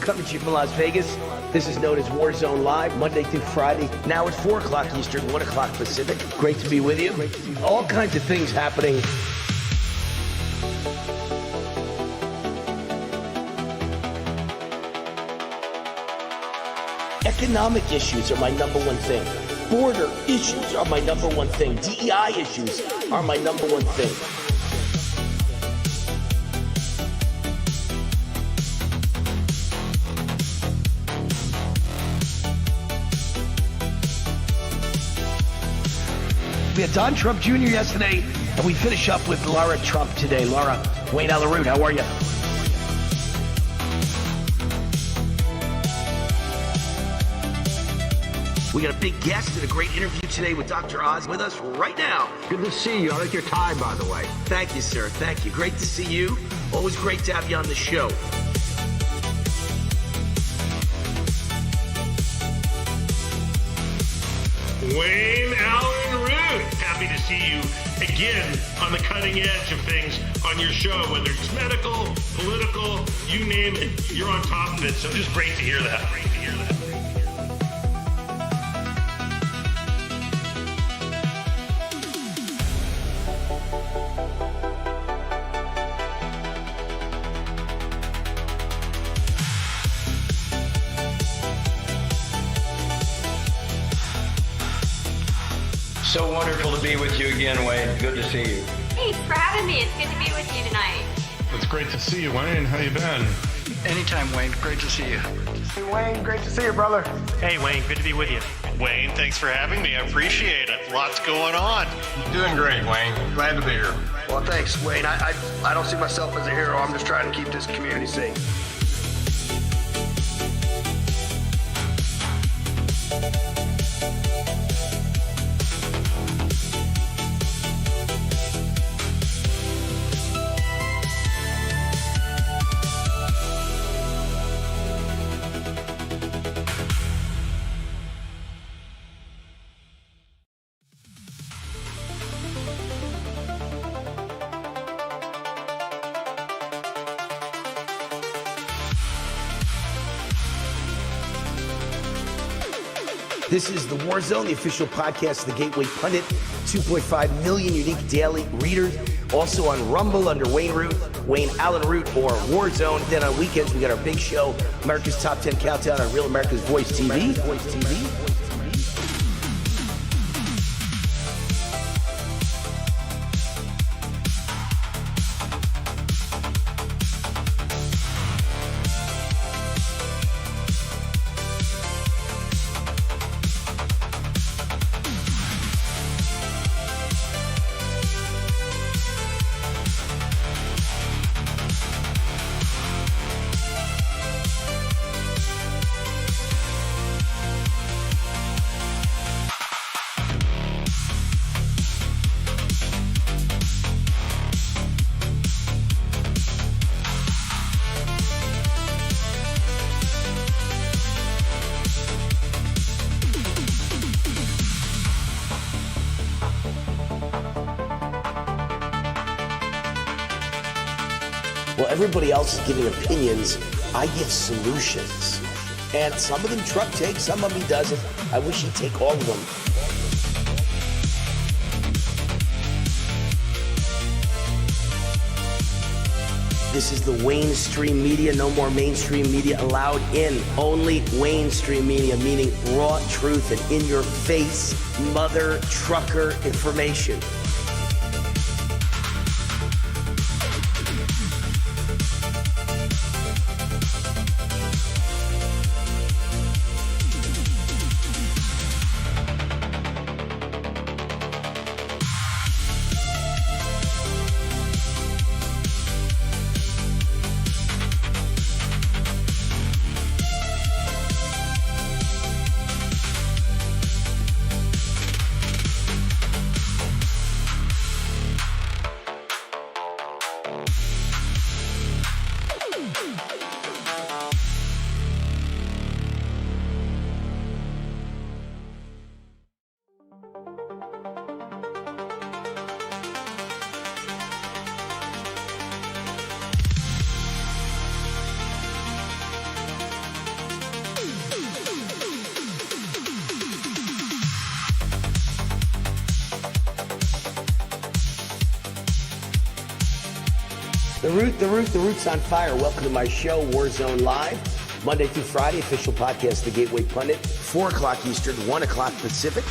coming to you from Las Vegas. This is known as Warzone Live, Monday through Friday. Now at 4 o'clock Eastern, 1 o'clock Pacific. Great to be with you. All kinds of things happening. Economic issues are my number one thing. Border issues are my number one thing. DEI issues are my number one thing. We had Don Trump Jr. yesterday, and we finish up with Laura Trump today. Laura, Wayne Allyn, how are you? We got a big guest and a great interview today with Dr. Oz with us right now. Good to see you. I like your tie, by the way. Thank you, sir. Thank you. Great to see you. Always great to have you on the show. Wayne Allyn Root, happy to see you again on the cutting edge of things on your show, whether it's medical, political, you name it, you're on top of it. So just great to hear that. Great to hear that. So wonderful to be with you again, Wayne. Good to see you. Thanks for having me. It's good to be with you tonight. It's great to see you, Wayne. How you been? Anytime, Wayne. Great to see you. Hey, Wayne. Great to see you, brother. Hey, Wayne. Good to be with you. Wayne, thanks for having me. I appreciate it. Lots going on. Doing great, Wayne. Glad to be here. Well, thanks, Wayne. I don't see myself as a hero. I'm just trying to keep this community safe. This is The War Zone, the official podcast of the Gateway Pundit. 2.5 million unique daily readers. Also on Rumble under Wayne Root, Wayne Allyn Root, or Warzone. Then on weekends, we got our big show, America's Top 10 Countdown on Real America's Voice TV. Well, everybody else is giving opinions. I give solutions. And some of them Trump takes, some of them he doesn't. I wish he'd take all of them. This is the Wayne Stream Media. No more mainstream media allowed in. Only Wayne Stream Media, meaning raw truth and in-your-face mother trucker information. The Root's on fire. Welcome to my show, Warzone Live. Monday through Friday, official podcast, The Gateway Pundit, 4 o'clock Eastern, 1 o'clock Pacific.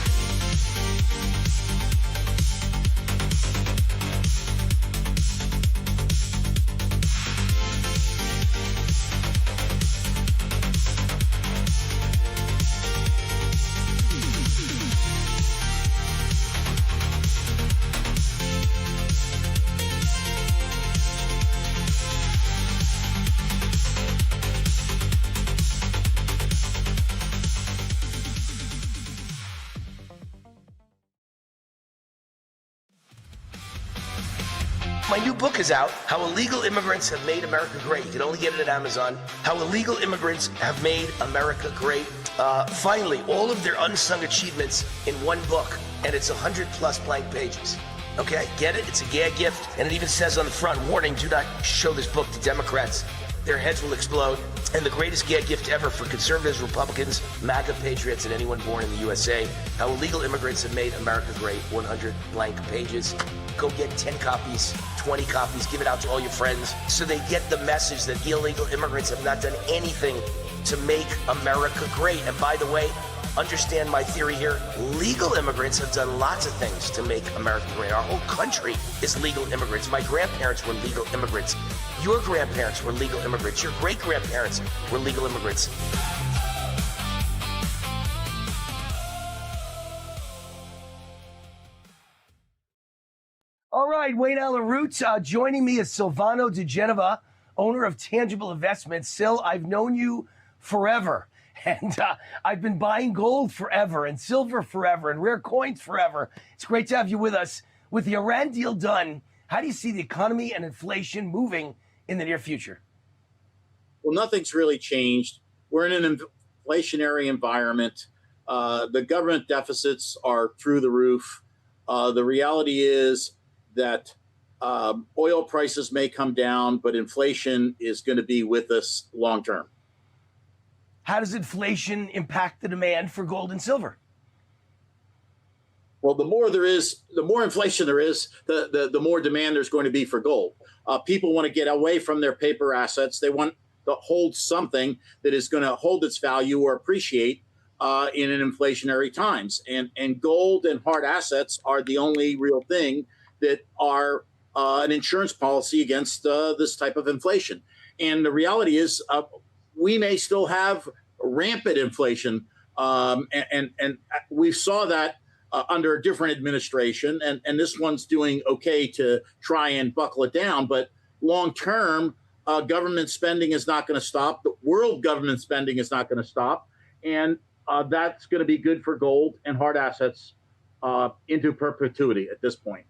My new book is out, How Illegal Immigrants Have Made America Great. You can only get it at Amazon. How Illegal Immigrants Have Made America Great. Finally, all of their unsung achievements in one book, and it's 100 plus blank pages. Okay, get it? It's a gag gift, and it even says on the front, warning, do not show this book to Democrats. Their heads will explode. And the greatest gag gift ever for conservatives, Republicans, MAGA patriots, and anyone born in the USA. How Illegal Immigrants Have Made America Great, 100 blank pages. Go get 10 copies, 20 copies, give it out to all your friends so they get the message that illegal immigrants have not done anything to make America great. And by the way, understand my theory here. Legal immigrants have done lots of things to make America great. Our whole country is legal immigrants. My grandparents were legal immigrants. Your grandparents were legal immigrants. Your great-grandparents were legal immigrants. All right, Wayne Allyn Root. Joining me is Silvano De Genova, owner of Tangible Investments. Sil, I've known you forever, and I've been buying gold forever, and silver forever, and rare coins forever. It's great to have you with us. With the Iran deal done, how do you see the economy and inflation moving in the near future? Well, nothing's really changed. We're in an inflationary environment. The government deficits are through the roof. The reality is that oil prices may come down, but inflation is going to be with us long term. How does inflation impact the demand for gold and silver? Well, the more inflation there is, the more demand there's going to be for gold. People want to get away from their paper assets. They want to hold something that is going to hold its value or appreciate in an inflationary times. And gold and hard assets are the only real thing that are an insurance policy against this type of inflation. And the reality is we may still have rampant inflation. And we saw that under a different administration. And this one's doing okay to try and buckle it down. But long term, government spending is not going to stop. The world government spending is not going to stop. And that's going to be good for gold and hard assets into perpetuity at this point.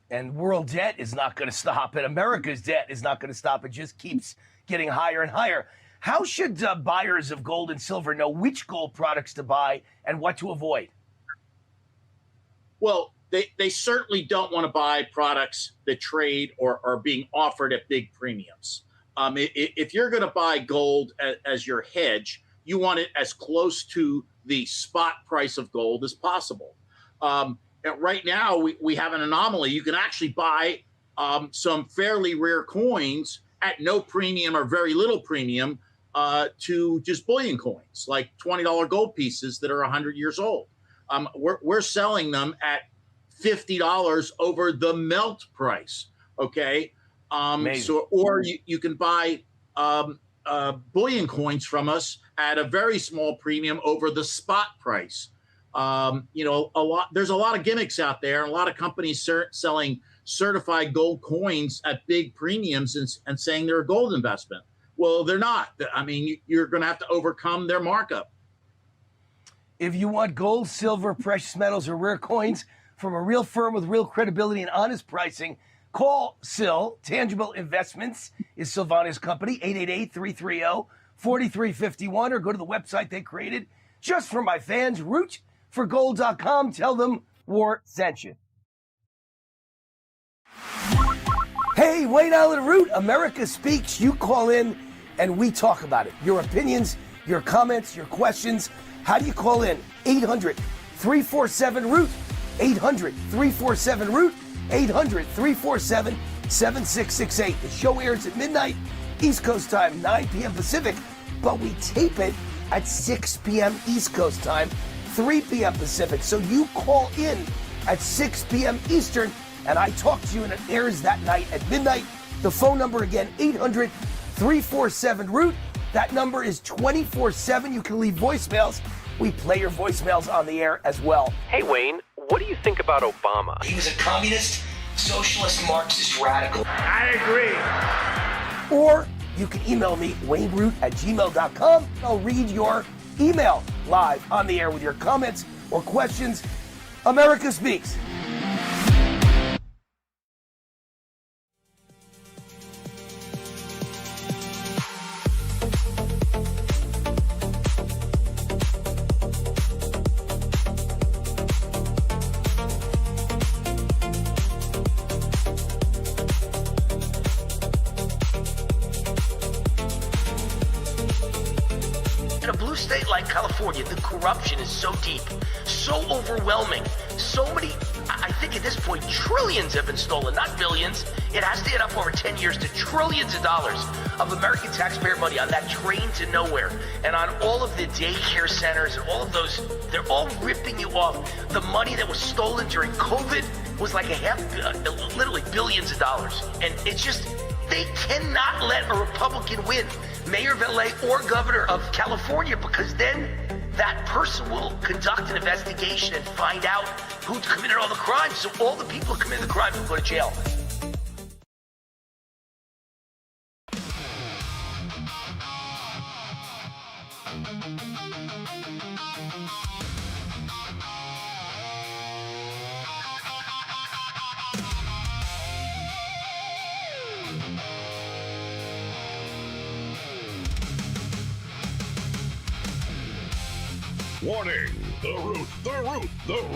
And world debt is not going to stop, and America's debt is not going to stop. It just keeps getting higher and higher. How should buyers of gold and silver know which gold products to buy and what to avoid? Well, they certainly don't want to buy products that trade or are being offered at big premiums. If you're going to buy gold as your hedge, you want it as close to the spot price of gold as possible. Right now, we have an anomaly. You can actually buy some fairly rare coins at no premium or very little premium to just bullion coins, like $20 gold pieces that are 100 years old. We're selling them at $50 over the melt price. Okay, or you can buy bullion coins from us at a very small premium over the spot price. There's a lot of gimmicks out there, and a lot of companies selling certified gold coins at big premiums and saying they're a gold investment. Well, they're not. I mean, you're going to have to overcome their markup. If you want gold, silver, precious metals, or rare coins from a real firm with real credibility and honest pricing, call Sil. Tangible Investments is Silvano's company, 888-330-4351, or go to the website they created just for my fans, rootforgold.com. Tell them War sent you. Hey, Wayne Allyn Root, America Speaks. You call in and we talk about it. Your opinions, your comments, your questions. How do you call in? 800-347-ROOT. 800-347-ROOT. 7668. The show airs at midnight, East Coast time, 9 p.m. Pacific, but we tape it at 6 p.m. East Coast time, 3 p.m. Pacific. So you call in at 6 p.m. Eastern, and I talk to you, and it airs that night at midnight. The phone number again, 800-347-ROOT. That number is 24/7. You can leave voicemails. We play your voicemails on the air as well. Hey, Wayne, what do you think about Obama? He was a communist, socialist, Marxist radical. I agree. Or you can email me, wayneroot@gmail.com. I'll read your email live on the air with your comments or questions. America Speaks. In a blue state like California, the corruption is so deep, so overwhelming, so many, I think at this point, trillions have been stolen, not billions. It has to add up over 10 years to trillions of dollars of American taxpayer money on that train to nowhere and on all of the daycare centers and all of those. They're all ripping you off. The money that was stolen during COVID was like literally billions of dollars. And it's just, they cannot let a Republican win mayor of LA or governor of California, because then that person will conduct an investigation and find out who committed all the crimes. So all the people who committed the crimes will go to jail. Warning! The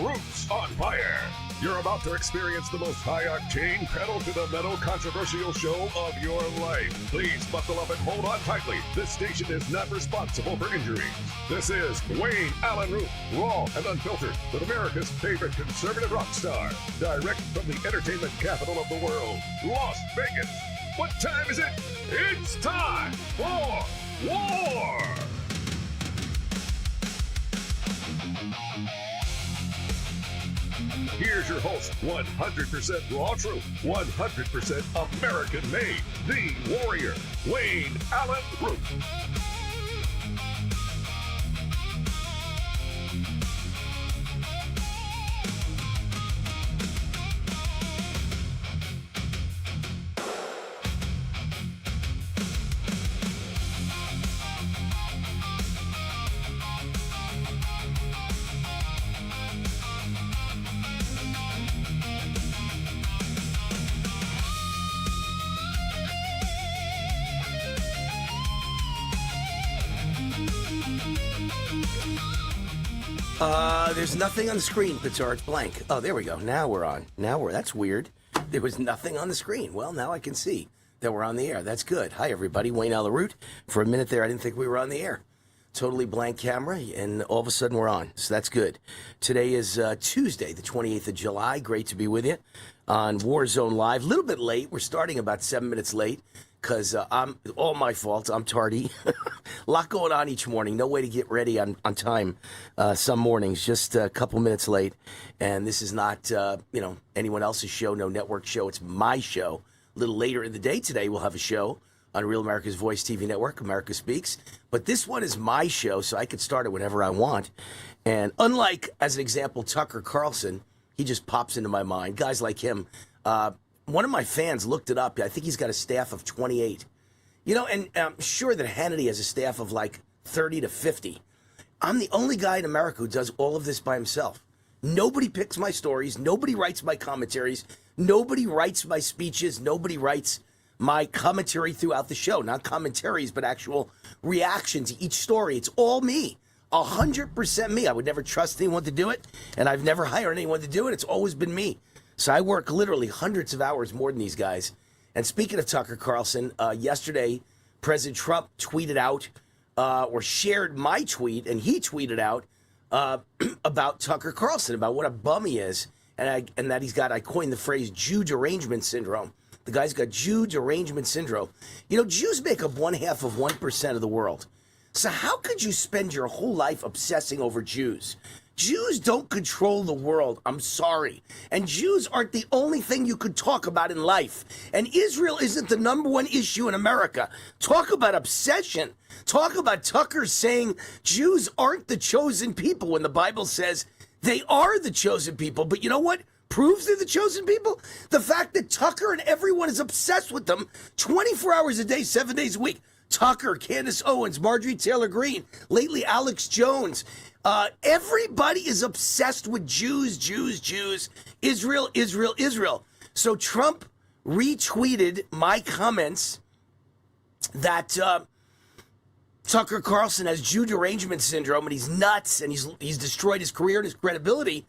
root's on fire! You're about to experience the most high-octane, pedal-to-the-metal controversial show of your life. Please buckle up and hold on tightly. This station is not responsible for injuries. This is Wayne Allyn Root, raw and unfiltered, with America's favorite conservative rock star, direct from the entertainment capital of the world, Las Vegas. What time is it? It's time for war! Here's your host, 100% raw truth, 100% American made, the warrior, Wayne Allyn Root. There's nothing on the screen, Pitar. It's blank. Oh, there we go. Now we're on. That's weird. There was nothing on the screen. Well, now I can see that we're on the air. That's good. Hi, everybody. Wayne Allyn Root. For a minute there, I didn't think we were on the air. Totally blank camera, and all of a sudden we're on. So that's good. Today is Tuesday, the 28th of July. Great to be with you on Warzone Live. A little bit late. We're starting about 7 minutes late, because I'm all my fault. I'm tardy. A lot going on each morning. No way to get ready on time some mornings. Just a couple minutes late. And this is not, anyone else's show, no network show. It's my show. A little later in the day today, we'll have a show on Real America's Voice TV network, America Speaks. But this one is my show, so I could start it whenever I want. And unlike, as an example, Tucker Carlson, he just pops into my mind. Guys like him. One of my fans looked it up. I think he's got a staff of 28. And I'm sure that Hannity has a staff of like 30 to 50. I'm the only guy in America who does all of this by himself. Nobody picks my stories. Nobody writes my commentaries. Nobody writes my speeches. Nobody writes my commentary throughout the show. Not commentaries, but actual reaction to each story. It's all me. 100% me. I would never trust anyone to do it, and I've never hired anyone to do it. It's always been me. So I work literally hundreds of hours more than these guys. And speaking of Tucker Carlson, yesterday, President Trump tweeted out or shared my tweet, and he tweeted out about Tucker Carlson, about what a bum he is, and that he's got, I coined the phrase, Jew derangement syndrome. The guy's got Jew derangement syndrome. You know, Jews make up 0.5% of the world. So how could you spend your whole life obsessing over Jews? Jews don't control the world. I'm sorry. And Jews aren't the only thing you could talk about in life. And Israel isn't the number one issue in America. Talk about obsession. Talk about Tucker saying Jews aren't the chosen people when the Bible says they are the chosen people. But you know what proves they're the chosen people? The fact that Tucker and everyone is obsessed with them 24 hours a day, 7 days a week. Tucker, Candace Owens, Marjorie Taylor Greene, lately Alex Jones. Everybody is obsessed with Jews, Israel, Israel, Israel. So Trump retweeted my comments that Tucker Carlson has Jew derangement syndrome and he's nuts and he's destroyed his career and his credibility.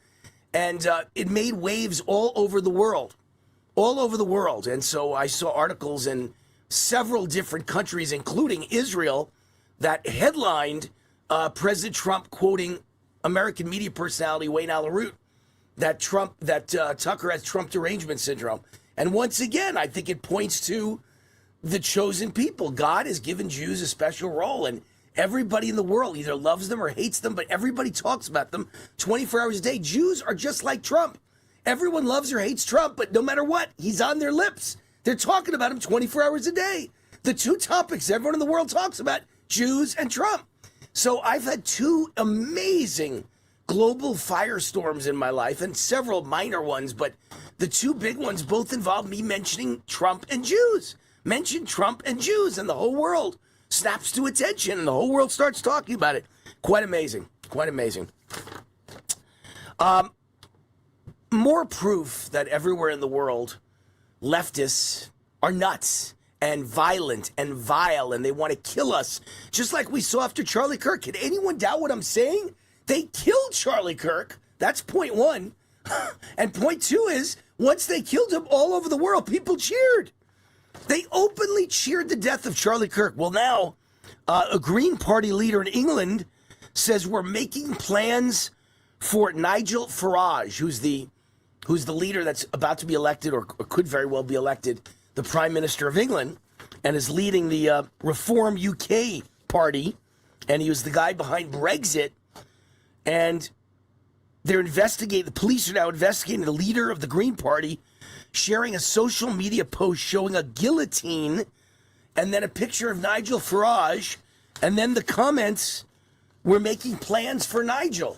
And it made waves all over the world. And so I saw articles in several different countries, including Israel, that headlined President Trump quoting American media personality Wayne Allyn that Tucker has Trump derangement syndrome. And once again, I think it points to the chosen people. God has given Jews a special role, and everybody in the world either loves them or hates them, but everybody talks about them 24 hours a day. Jews are just like Trump. Everyone loves or hates Trump, but no matter what, he's on their lips. They're talking about him 24 hours a day. The two topics everyone in the world talks about, Jews and Trump. So I've had two amazing global firestorms in my life and several minor ones, but the two big ones both involve me mentioning Trump and Jews. Mention Trump and Jews, and the whole world snaps to attention, and the whole world starts talking about it. Quite amazing. More proof that everywhere in the world, leftists are nuts and violent and vile, and they want to kill us, just like we saw after Charlie Kirk. Can anyone doubt what I'm saying? They killed Charlie Kirk. That's point one. And point two is, once they killed him all over the world, people cheered. They openly cheered the death of Charlie Kirk. Well, now, a Green Party leader in England says we're making plans for Nigel Farage, who's the leader that's about to be elected or could very well be elected, the Prime Minister of England, and is leading the Reform UK party, and he was the guy behind Brexit. And the police are now investigating the leader of the Green Party, sharing a social media post showing a guillotine and then a picture of Nigel Farage, and then the comments, "We're making plans for Nigel."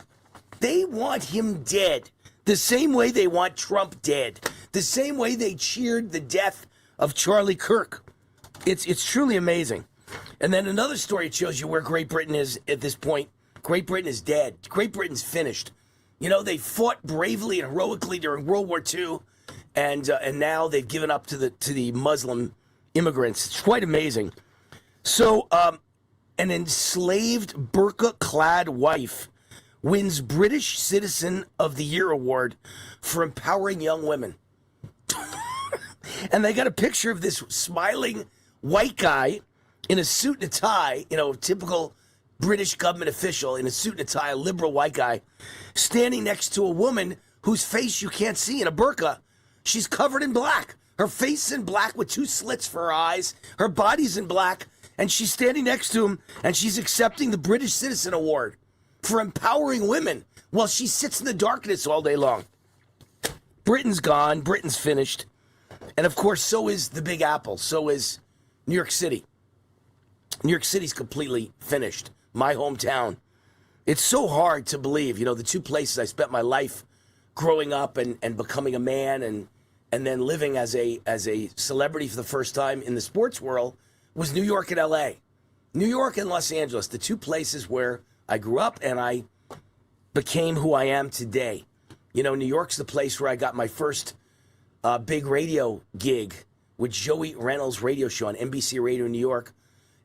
They want him dead. The same way they want Trump dead. The same way they cheered the death of Charlie Kirk. It's truly amazing. And then another story shows you where Great Britain is at this point. Great Britain is dead. Great Britain's finished. You know, they fought bravely and heroically during World War II, and now they've given up to the Muslim immigrants. It's quite amazing. So, an enslaved burqa-clad wife wins British Citizen of the Year award for empowering young women. And they got a picture of this smiling white guy in a suit and a tie, typical British government official in a suit and a tie, a liberal white guy, standing next to a woman whose face you can't see in a burqa. She's covered in black. Her face in black with two slits for her eyes. Her body's in black. And she's standing next to him, and she's accepting the British Citizen Award for empowering women while she sits in the darkness all day long. Britain's gone. Britain's finished. And, of course, so is the Big Apple. So is New York City. New York City's completely finished. My hometown. It's so hard to believe. The two places I spent my life growing up and becoming a man and then living as a celebrity for the first time in the sports world was New York and L.A. New York and Los Angeles, the two places where I grew up and I became who I am today. New York's the place where I got my first big radio gig with Joey Reynolds' radio show on NBC Radio New York.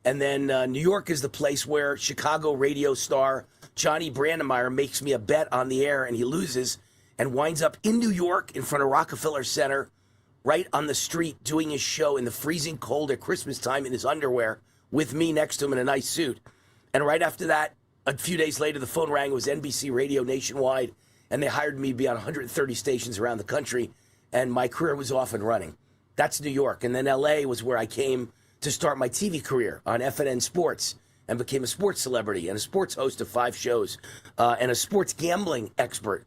And then New York is the place where Chicago radio star Johnny Brandemeyer makes me a bet on the air, and he loses and winds up in New York in front of Rockefeller Center, right on the street, doing his show in the freezing cold at Christmas time in his underwear with me next to him in a nice suit. And right after that, a few days later, the phone rang. It was NBC Radio nationwide, and they hired me to be on 130 stations around the country, and my career was off and running. That's New York. And then LA was where I came to start my TV career on FNN Sports and became a sports celebrity and a sports host of 5 shows and a sports gambling expert.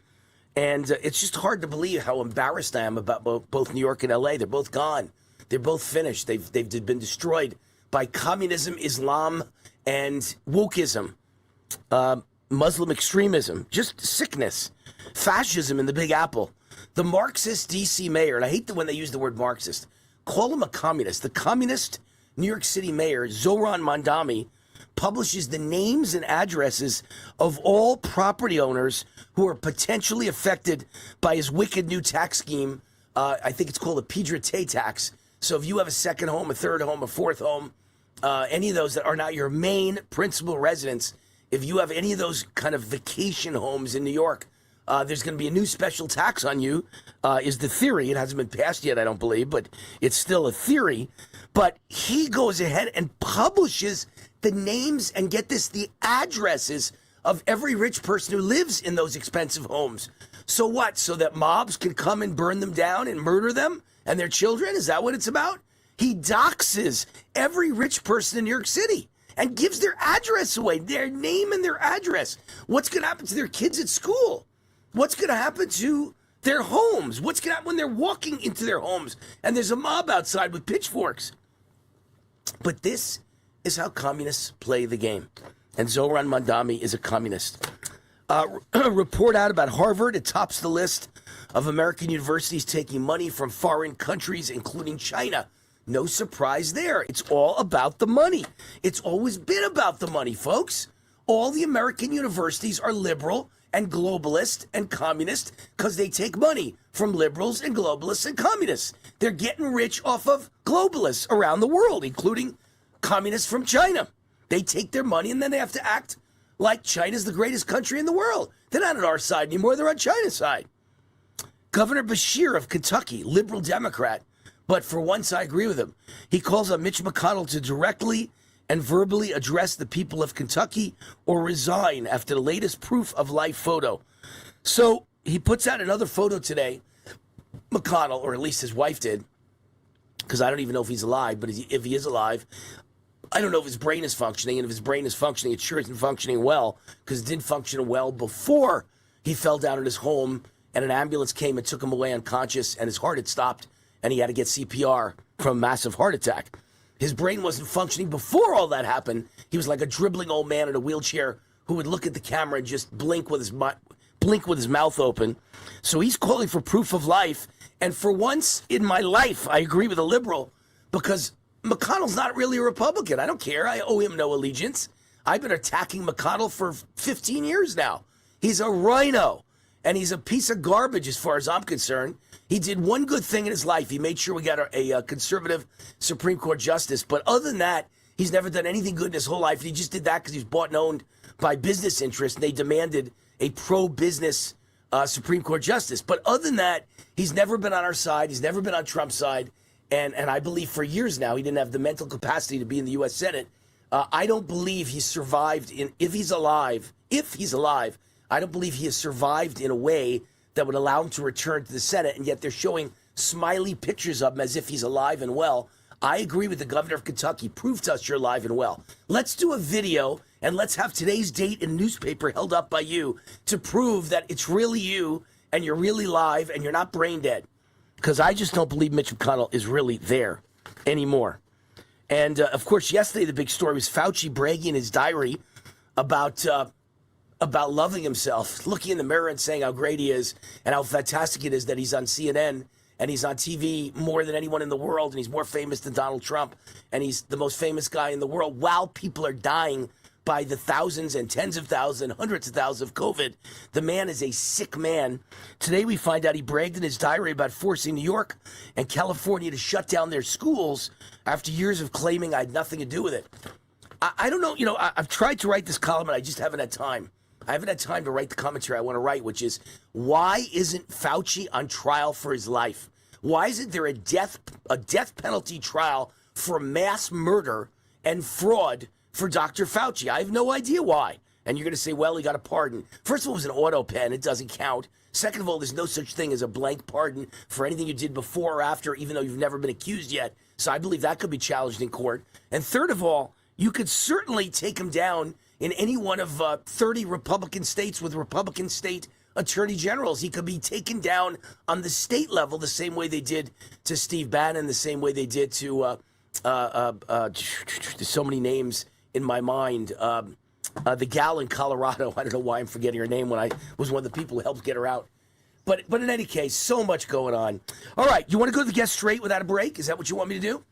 And it's just hard to believe how embarrassed I am about both New York and LA. They're both gone. They're both finished. They've been destroyed by communism, Islam, and wokeism, Muslim extremism, just sickness, fascism in the Big Apple. The Marxist D.C. mayor, and I hate when they use the word Marxist, call him a communist. The communist New York City mayor, Zohran Mamdani, publishes the names and addresses of all property owners who are potentially affected by his wicked new tax scheme. I think it's called a Piedra tax. So if you have a second home, a third home, a fourth home, any of those that are not your main principal residence, if you have any of those kind of vacation homes in New York, there's going to be a new special tax on you, is the theory. It hasn't been passed yet, I don't believe, but it's still a theory. But he goes ahead and publishes the names and, get this, the addresses of every rich person who lives in those expensive homes. So what? So that mobs can come and burn them down and murder them and their children? Is that what it's about? He doxes every rich person in New York City and gives their address away, their name and their address. What's going to happen to their kids at school? What's going to happen to their homes? What's going to happen when they're walking into their homes and there's a mob outside with pitchforks? But this is how communists play the game. And Zohran Mamdani is a communist. Report out about Harvard. It tops the list of American universities taking money from foreign countries, including China. No surprise there. It's all about the money. It's always been about the money, folks. All the American universities are liberal and globalist and communist because they take money from liberals and globalists and communists. They're getting rich off of globalists around the world, including communists from China. They take their money and then they have to act like China's the greatest country in the world. They're not on our side anymore. They're on China's side. Governor Beshear of Kentucky, liberal Democrat, but for once I agree with him. He calls on Mitch McConnell to directly and verbally address the people of Kentucky or resign after the latest proof of life photo. So he puts out another photo today, McConnell, or at least his wife did, because I don't even know if he's alive, but if he is alive, I don't know if his brain is functioning, and if his brain is functioning, it sure isn't functioning well, because it didn't function well before he fell down at his home, and an ambulance came and took him away unconscious, and his heart had stopped, and he had to get CPR from a massive heart attack. His brain wasn't functioning before all that happened. He was like a dribbling old man in a wheelchair who would look at the camera and just blink with his mouth open. So he's calling for proof of life, and for once in my life, I agree with a liberal, because McConnell's not really a Republican. I don't care. I owe him no allegiance. I've been attacking McConnell for 15 years now. He's a rhino, and he's a piece of garbage as far as I'm concerned. He did one good thing in his life. He made sure we got a conservative Supreme Court justice. But other than that, he's never done anything good in his whole life. He just did that because he was bought and owned by business interests, and they demanded a pro-business Supreme Court justice. But other than that, he's never been on our side. He's never been on Trump's side. And I believe for years now, he didn't have the mental capacity to be in the U.S. Senate. I don't believe he survived if he's alive, I don't believe he has survived in a way that would allow him to return to the Senate, and yet they're showing smiley pictures of him as if he's alive and well. I agree with the governor of Kentucky. Prove to us you're alive and well. Let's do a video, and let's have today's date in a newspaper held up by you to prove that it's really you, and you're really live, and you're not brain dead. Because I just don't believe Mitch McConnell is really there anymore. And, of course, yesterday the big story was Fauci bragging in his diary about loving himself, looking in the mirror and saying how great he is and how fantastic it is that he's on CNN and he's on TV more than anyone in the world, and he's more famous than Donald Trump, and he's the most famous guy in the world while people are dying by the thousands and tens of thousands, hundreds of thousands of COVID. The man is a sick man. Today we find out he bragged in his diary about forcing New York and California to shut down their schools after years of claiming I had nothing to do with it. I don't know, I've tried to write this column and I just haven't had time. I haven't had time to write the commentary I want to write, which is, why isn't Fauci on trial for his life? Why isn't there a death penalty trial for mass murder and fraud for Dr. Fauci? I have no idea why. And you're going to say, well, he got a pardon. First of all, it was an auto pen. It doesn't count. Second of all, there's no such thing as a blank pardon for anything you did before or after, even though you've never been accused yet. So I believe that could be challenged in court. And third of all, you could certainly take him down in any one of 30 Republican states with Republican state attorney generals. He could be taken down on the state level the same way they did to Steve Bannon, the same way they did to there's so many names in my mind. The gal in Colorado, I don't know why I'm forgetting her name when I was one of the people who helped get her out. But in any case, so much going on. All right, you want to go to the guest straight without a break? Is that what you want me to do?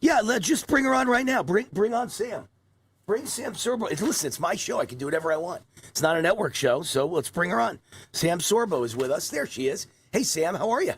Yeah, let's just bring her on right now. Bring on Sam. Bring Sam Sorbo. Listen, it's my show. I can do whatever I want. It's not a network show, so let's bring her on. Sam Sorbo is with us. There she is. Hey, Sam, how are you?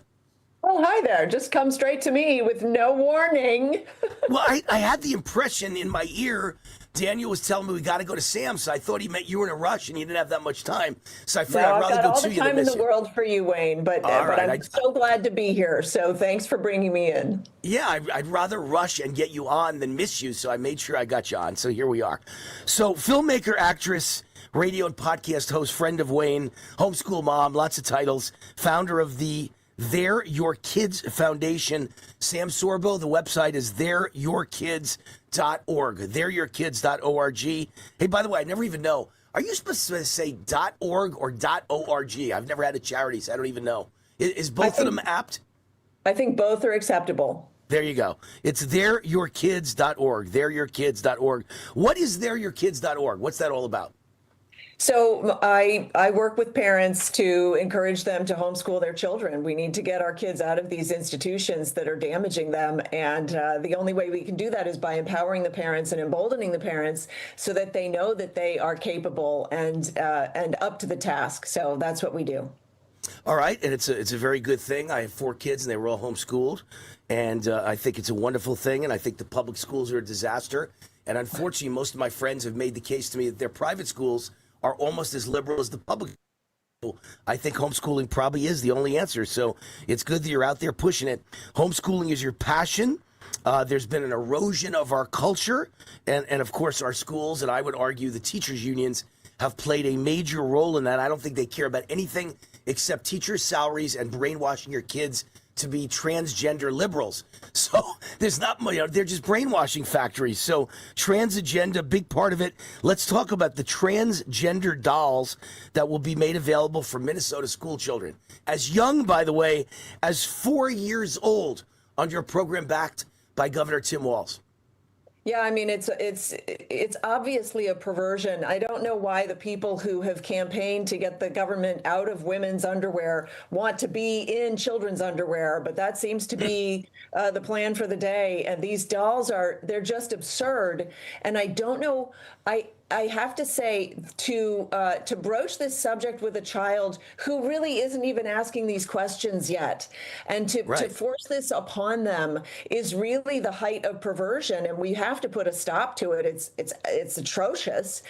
Oh, hi there. Just come straight to me with no warning. Well, I had the impression in my ear, Daniel was telling me we got to go to Sam, so I thought he meant you were in a rush and you didn't have that much time. So I figured I'd rather go to you. I've got all the time in the world for you, Wayne, but I'm so glad to be here. So thanks for bringing me in. Yeah, I'd rather rush and get you on than miss you, so I made sure I got you on. So here we are. So filmmaker, actress, radio and podcast host, friend of Wayne, homeschool mom, lots of titles, founder of the They're Your Kids Foundation. Sam Sorbo, the website is they'reyourkids.org, they'reyourkids.org. Hey, by the way, I never even know. Are you supposed to say .org or .org? I've never had a charity, so I don't even know. Is both of them apt? I think both are acceptable. There you go. It's they'reyourkids.org, they'reyourkids.org. What is they'reyourkids.org? What's that all about? So I work with parents to encourage them to homeschool their children. We need to get our kids out of these institutions that are damaging them. And the only way we can do that is by empowering the parents and emboldening the parents so that they know that they are capable and up to the task. So that's what we do. All right. And it's a very good thing. I have 4 kids and they were all homeschooled. And I think it's a wonderful thing. And I think the public schools are a disaster. And unfortunately, most of my friends have made the case to me that their private schools are almost as liberal as the public. I think homeschooling probably is the only answer. So it's good that you're out there pushing it. Homeschooling is your passion. There's been an erosion of our culture and of course, our schools. And I would argue the teachers' unions have played a major role in that. I don't think they care about anything except teachers' salaries and brainwashing your kids to be transgender liberals. So there's not, they're just brainwashing factories. So trans agenda, big part of it. Let's talk about the transgender dolls that will be made available for Minnesota school children. As young, by the way, as 4 years old under a program backed by Governor Tim Walz. Yeah, I mean, it's obviously a perversion. I don't know why the people who have campaigned to get the government out of women's underwear want to be in children's underwear, but that seems to be the plan for the day. And these dolls they're just absurd. And I don't know, I have to say, to broach this subject with a child who really isn't even asking these questions yet, and to force this upon them is really the height of perversion, and we have to put a stop to it. It's atrocious,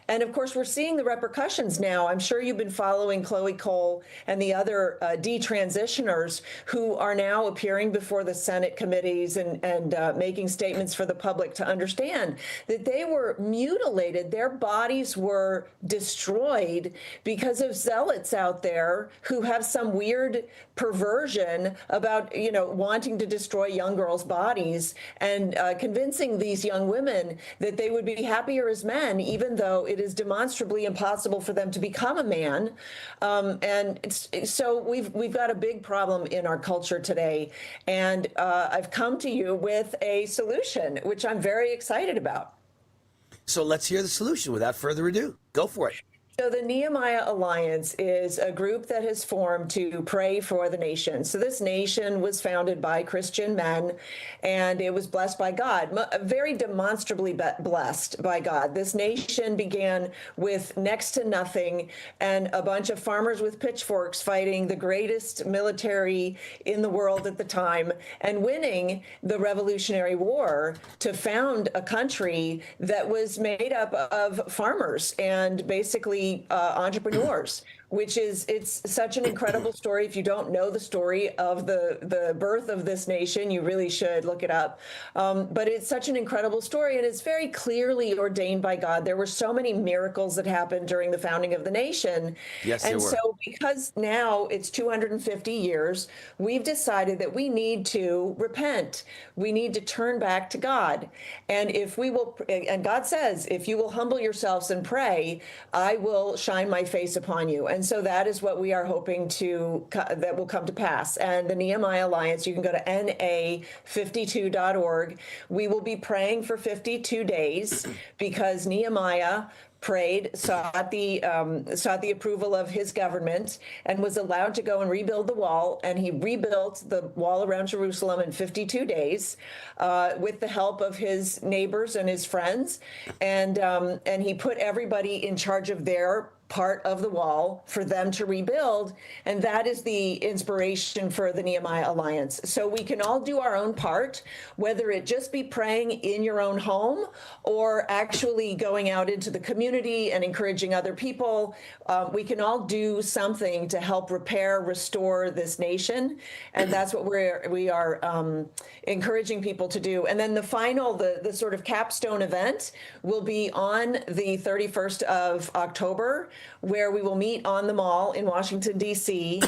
and of course we're seeing the repercussions now. I'm sure you've been following Chloe Cole and the other detransitioners who are now appearing before the Senate committees and making statements for the public to understand that they were mutilated. Their bodies were destroyed because of zealots out there who have some weird perversion about, wanting to destroy young girls' bodies and convincing these young women that they would be happier as men, even though it is demonstrably impossible for them to become a man. So we've got a big problem in our culture today. And I've come to you with a solution, which I'm very excited about. So let's hear the solution without further ado. Go for it. So the Nehemiah Alliance is a group that has formed to pray for the nation. So this nation was founded by Christian men, and it was blessed by God, very demonstrably blessed by God. This nation began with next to nothing and a bunch of farmers with pitchforks fighting the greatest military in the world at the time and winning the Revolutionary War to found a country that was made up of farmers and basically entrepreneurs which is, it's such an incredible story. If you don't know the story of the birth of this nation, you really should look it up. But it's such an incredible story, and it's very clearly ordained by God. There were so many miracles that happened during the founding of the nation. Yes, and there were. so because now it's 250 years, we've decided that we need to repent. We need to turn back to God. And if we will, and God says, if you will humble yourselves and pray, I will shine my face upon you. And so that is what we are hoping that will come to pass. And the Nehemiah Alliance, you can go to na52.org. We will be praying for 52 days because Nehemiah prayed, sought the approval of his government, and was allowed to go and rebuild the wall. And he rebuilt the wall around Jerusalem in 52 days with the help of his neighbors and his friends. And he put everybody in charge of their part of the wall for them to rebuild. And that is the inspiration for the Nehemiah Alliance. So we can all do our own part, whether it just be praying in your own home or actually going out into the community and encouraging other people. We can all do something to help repair, restore this nation. And that's what we are encouraging people to do. And then the final, the sort of capstone event will be on the 31st of October, where we will meet on the Mall in Washington, D.C.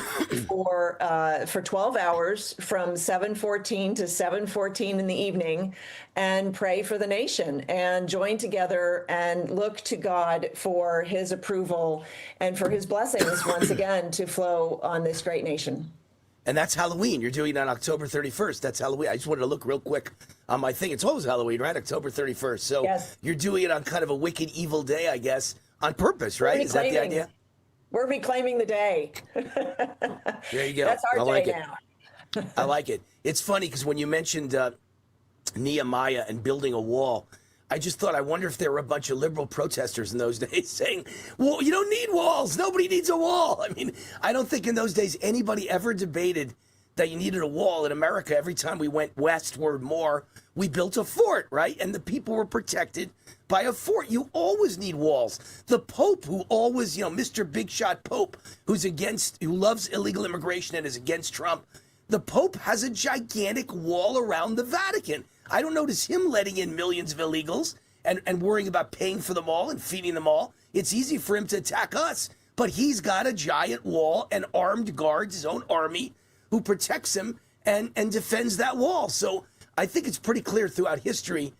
for 12 hours from 7:14 to 7:14 in the evening, and pray for the nation and join together and look to God for his approval and for his blessings once again to flow on this great nation. And that's Halloween. You're doing it on October 31st. That's Halloween. I just wanted to look real quick on my thing. It's always Halloween, right? October 31st. So yes. You're doing it on kind of a wicked, evil day, I guess, on purpose, right? Is that the idea? We're reclaiming the day. There you go. That's our day now. I like it. It's funny because when you mentioned Nehemiah and building a wall, I just thought, I wonder if there were a bunch of liberal protesters in those days saying, well, you don't need walls. Nobody needs a wall. I mean, I don't think in those days anybody ever debated that you needed a wall. In America, every time we went westward more, we built a fort, right? And the people were protected by a fort. You always need walls. The Pope, who always, Mr. Big Shot Pope, who loves illegal immigration and is against Trump, the Pope has a gigantic wall around the Vatican. I don't notice him letting in millions of illegals and worrying about paying for them all and feeding them all. It's easy for him to attack us, but he's got a giant wall and armed guards, his own army, who protects him and defends that wall. So I think it's pretty clear throughout history,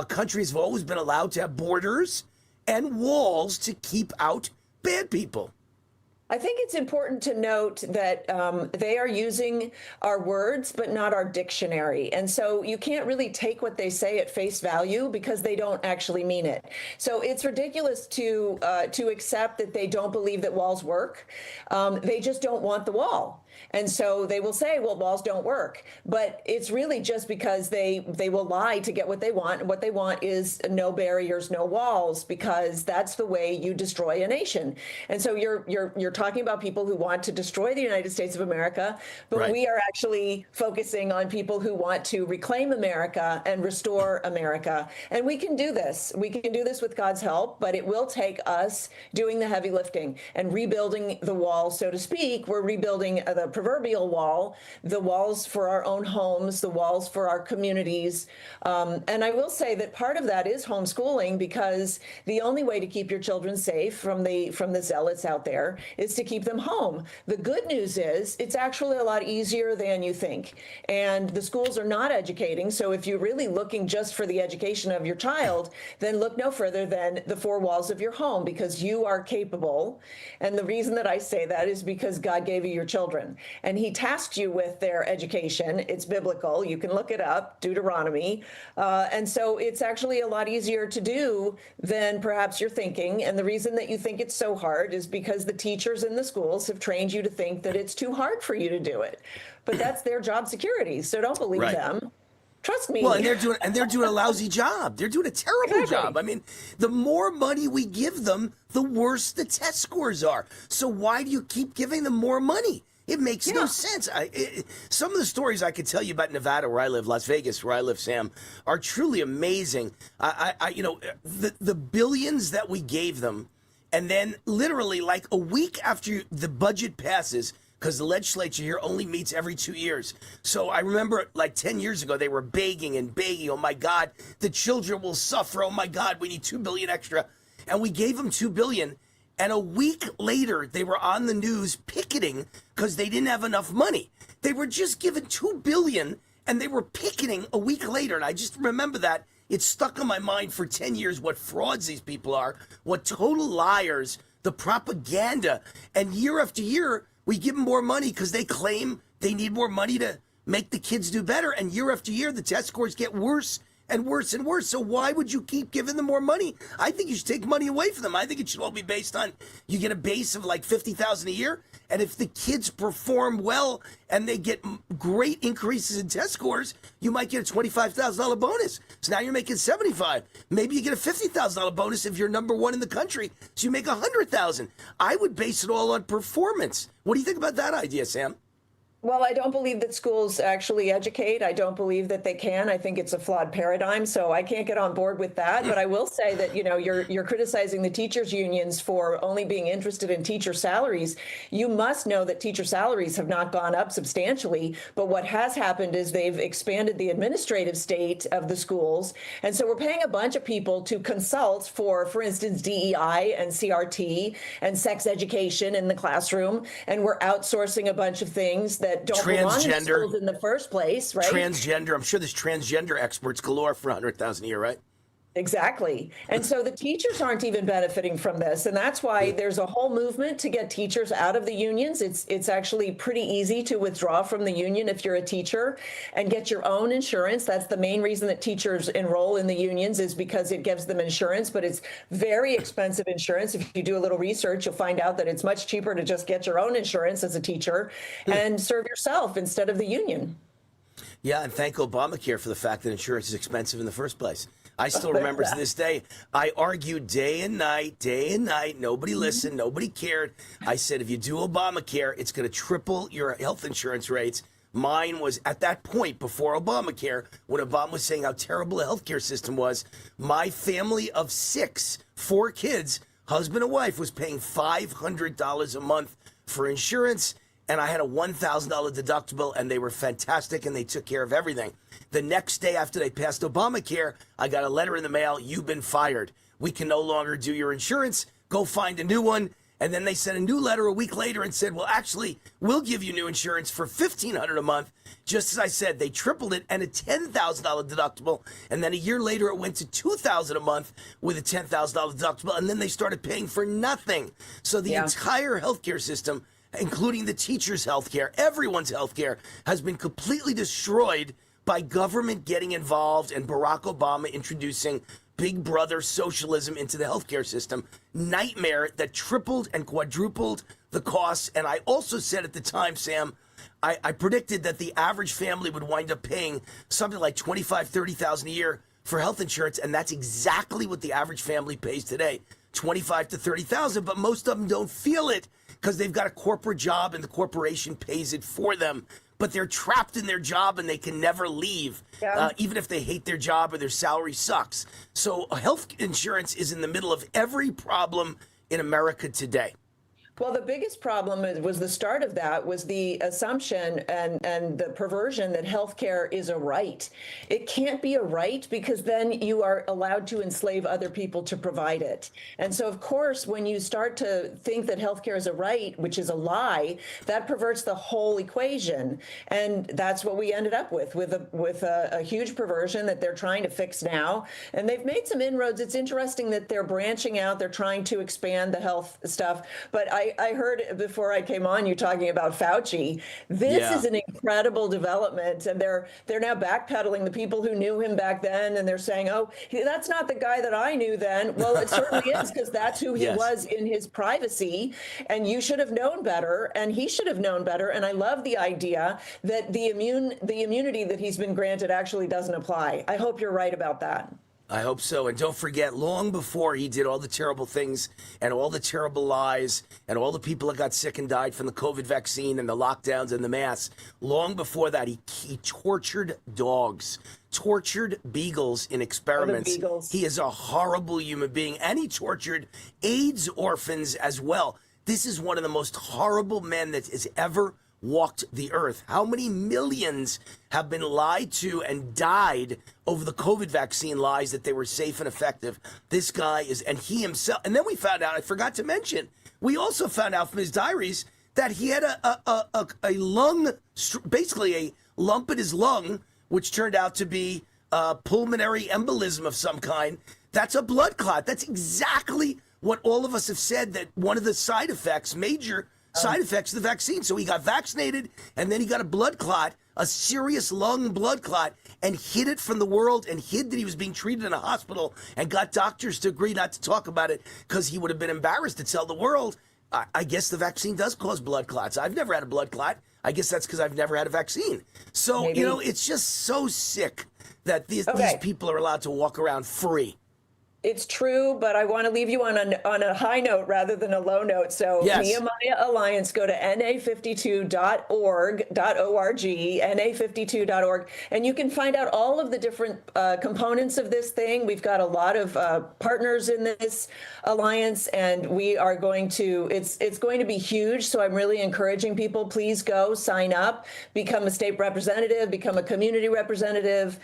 countries have always been allowed to have borders and walls to keep out bad people. I think it's important to note that they are using our words, but not our dictionary. And so you can't really take what they say at face value because they don't actually mean it. So it's ridiculous to accept that they don't believe that walls work. They just don't want the wall. And so they will say, well, walls don't work. But it's really just because they will lie to get what they want. And what they want is no barriers, no walls, because that's the way you destroy a nation. And so you're talking about people who want to destroy the United States of America, but right. We are actually focusing on people who want to reclaim America and restore America. And we can do this. We can do this with God's help, but it will take us doing the heavy lifting and rebuilding the wall, so to speak. We're rebuilding the proverbial wall, the walls for our own homes, the walls for our communities. And I will say that part of that is homeschooling, because the only way to keep your children safe from the zealots out there is to keep them home. The good news is it's actually a lot easier than you think. And the schools are not educating. So if you're really looking just for the education of your child, then look no further than the four walls of your home, because you are capable. And the reason that I say that is because God gave you your children. And he tasked you with their education. It's biblical. You can look it up, Deuteronomy. And so it's actually a lot easier to do than perhaps you're thinking. And the reason that you think it's so hard is because the teachers in the schools have trained you to think that it's too hard for you to do it. But that's their job security. So don't believe them. Trust me. Well, and they're doing a lousy job. They're doing a terrible job. I mean, the more money we give them, the worse the test scores are. So why do you keep giving them more money? It makes no sense. Some of the stories I could tell you about Nevada, where I live, Las Vegas, where I live, Sam, are truly amazing. The billions that we gave them And then literally like a week after the budget passes, because the legislature here only meets every 2 years. So I remember like 10 years ago, they were begging and begging. Oh my God, the children will suffer. Oh my God, we need $2 billion extra. And we gave them $2 billion. And a week later, they were on the news picketing because they didn't have enough money. They were just given $2 billion and they were picketing a week later. And I just remember that. It's stuck in my mind for 10 years what frauds these people are, what total liars, the propaganda. And year after year, we give them more money because they claim they need more money to make the kids do better. And year after year, the test scores get worse and worse and worse. So why would you keep giving them more money? I think you should take money away from them. I think it should all be based on, you get a base of like $50,000 a year. And if the kids perform well and they get great increases in test scores, you might get a $25,000 bonus. So now you're making $75,000. Maybe you get a $50,000 bonus if you're number one in the country. So you make $100,000. I would base it all on performance. What do you think about that idea, Sam? Well, I don't believe that schools actually educate. I don't believe that they can. I think it's a flawed paradigm, so I can't get on board with that. But I will say that, you know, you're criticizing the teachers' unions for only being interested in teacher salaries. You must know that teacher salaries have not gone up substantially. But what has happened is they've expanded the administrative state of the schools. And so we're paying a bunch of people to consult for instance, DEI and CRT and sex education in the classroom. And we're outsourcing a bunch of things that don't belong in schools in the first place, right? Transgender. I'm sure there's transgender experts galore for $100,000 a year, right? Exactly. And so the teachers aren't even benefiting from this. And that's why there's a whole movement to get teachers out of the unions. It's actually pretty easy to withdraw from the union if you're a teacher and get your own insurance. That's the main reason that teachers enroll in the unions, is because it gives them insurance, but it's very expensive insurance. If you do a little research, you'll find out that it's much cheaper to just get your own insurance as a teacher and serve yourself instead of the union. Yeah, and thank Obamacare for the fact that insurance is expensive in the first place. I still remember to this day, I argued day and night. Nobody listened. Nobody cared. I said, if you do Obamacare, it's going to triple your health insurance rates. Mine was at that point before Obamacare, when Obama was saying how terrible the healthcare system was. My family of 4 kids, husband and wife, was paying $500 a month for insurance. And I had a $1,000 deductible, and they were fantastic, and they took care of everything. The next day after they passed Obamacare, I got a letter in the mail, you've been fired. We can no longer do your insurance. Go find a new one. And then they sent a new letter a week later and said, well, actually, we'll give you new insurance for $1,500 a month. Just as I said, they tripled it, and a $10,000 deductible. And then a year later, it went to $2,000 a month with a $10,000 deductible. And then they started paying for nothing. So the entire healthcare system, including the teachers' healthcare, everyone's healthcare, has been completely destroyed by government getting involved and Barack Obama introducing Big Brother socialism into the healthcare system. Nightmare that tripled and quadrupled the costs. And I also said at the time, Sam, I predicted that the average family would wind up paying something like $25,000, $30,000 a year for health insurance. And that's exactly what the average family pays today, $25,000 to $30,000. But most of them don't feel it because they've got a corporate job and the corporation pays it for them. But they're trapped in their job and they can never leave, even if they hate their job or their salary sucks. So health insurance is in the middle of every problem in America today. Well, the biggest problem was the start of that was the assumption and the perversion that healthcare is a right. It can't be a right because then you are allowed to enslave other people to provide it. And so, of course, when you start to think that healthcare is a right, which is a lie, that perverts the whole equation. And that's what we ended up with a huge perversion that they're trying to fix now. And they've made some inroads. It's interesting that they're branching out. They're trying to expand the health stuff. But I heard before I came on you talking about Fauci. This is an incredible development, and they're now backpedaling. The people who knew him back then, and they're saying, "Oh, that's not the guy that I knew then." Well, it certainly is, because that's who he was in his privacy, and you should have known better, and he should have known better. And I love the idea that the immunity that he's been granted actually doesn't apply. I hope you're right about that. I hope so. And don't forget, long before he did all the terrible things and all the terrible lies and all the people that got sick and died from the COVID vaccine and the lockdowns and the masks, long before that, he tortured dogs, tortured beagles in experiments. Beagles. He is a horrible human being. And he tortured AIDS orphans as well. This is one of the most horrible men that has ever walked the earth. How many millions have been lied to and died over the COVID vaccine lies that they were safe and effective? This guy is, and he himself, and then we found out, I forgot to mention, we also found out from his diaries that he had a lung, basically a lump in his lung, which turned out to be pulmonary embolism of some kind. That's a blood clot. That's exactly what all of us have said, that one of the side effects, major side effects of the vaccine. So he got vaccinated, and then he got a blood clot, a serious lung blood clot, and hid it from the world, and hid that he was being treated in a hospital, and got doctors to agree not to talk about it because he would have been embarrassed to tell the world. I guess the vaccine does cause blood clots. I've never had a blood clot. I guess that's because I've never had a vaccine. So, Maybe. it's just so sick that these people are allowed to walk around free. It's true, but I want to leave you on a high note rather than a low note. So Yes. Nehemiah Alliance, go to na52.org, na52.org, and you can find out all of the different components of this thing. We've got a lot of partners in this alliance, and we are going to, it's going to be huge. So I'm really encouraging people, please go sign up, become a state representative, become a community representative,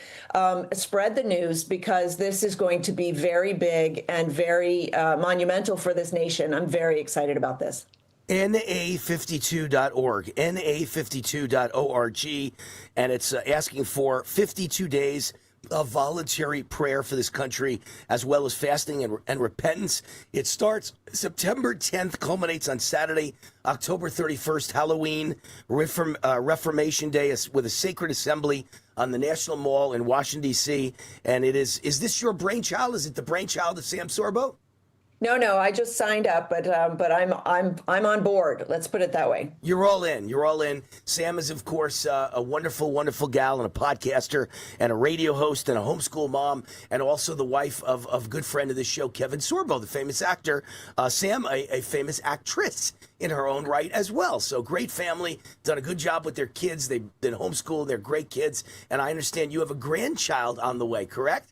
spread the news, because this is going to be very big and very monumental for this nation. I'm very excited about this. na52.org, na52.org, and it's asking for 52 days of voluntary prayer for this country, as well as fasting and repentance. It starts September 10th, culminates on Saturday, October 31st, Halloween, Reformation Day, with a sacred assembly on the National Mall in Washington, D.C. And is this your brainchild? Is it the brainchild of Sam Sorbo? No, I just signed up, but I'm on board. Let's put it that way. You're all in. You're all in. Sam is, of course, a wonderful, wonderful gal and a podcaster and a radio host and a homeschool mom, and also the wife of a good friend of this show, Kevin Sorbo, the famous actor. Sam, a famous actress in her own right as well. So great family, done a good job with their kids. They've been homeschooled. They're great kids. And I understand you have a grandchild on the way, correct?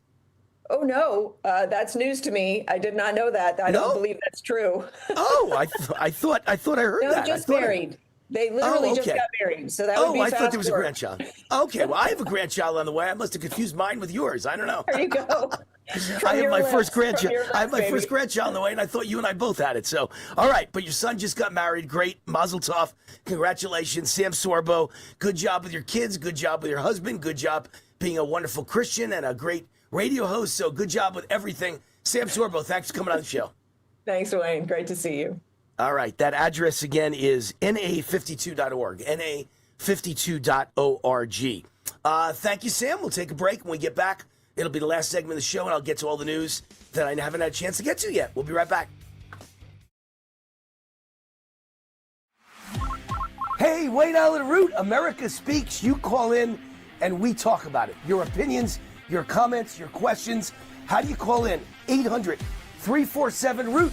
Oh, no, that's news to me. I did not know that. I don't believe that's true. Oh, I thought I heard that. No, just married. They literally just got married. So that would be I thought there was a forward. grandchild. Okay, well, I have a grandchild on the way. I must have confused mine with yours. I don't know. There you go. I have my first grandchild. I have my first grandchild on the way, and I thought you and I both had it. So, all right, but your son just got married. Great, mazel tov. Congratulations, Sam Sorbo. Good job with your kids. Good job with your husband. Good job being a wonderful Christian and a great radio host. So good job with everything. Sam Sorbo, thanks for coming on the show. Thanks, Wayne. Great to see you. All right, that address again is na52.org, na52.org. Thank you, Sam. We'll take a break. When we get back, it'll be the last segment of the show, and I'll get to all the news that I haven't had a chance to get to yet. We'll be right back. Hey, Wayne Allyn Root, America Speaks. You call in, and we talk about it. Your opinions, your comments, your questions. How do you call in? 800-347-ROOT.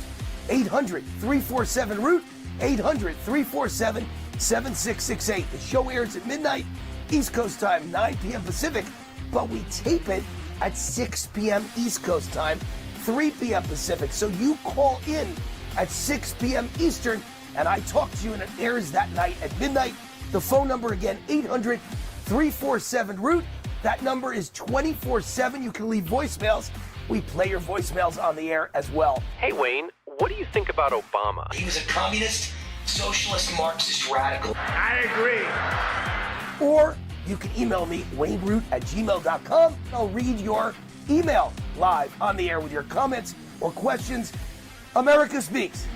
800-347-ROOT. 800-347-7668. The show airs at midnight, East Coast time, 9 p.m. Pacific, but we tape it at 6 p.m. East Coast time, 3 p.m. Pacific. So you call in at 6 p.m. Eastern, and I talk to you, and it airs that night at midnight. The phone number again, 800-347-ROOT. That number is 24/7. You can leave voicemails. We play your voicemails on the air as well. Hey, Wayne, what do you think about Obama? He was a communist, socialist, Marxist radical. I agree. Or you can email me, wayneroot@gmail.com. I'll read your email live on the air with your comments or questions. America Speaks.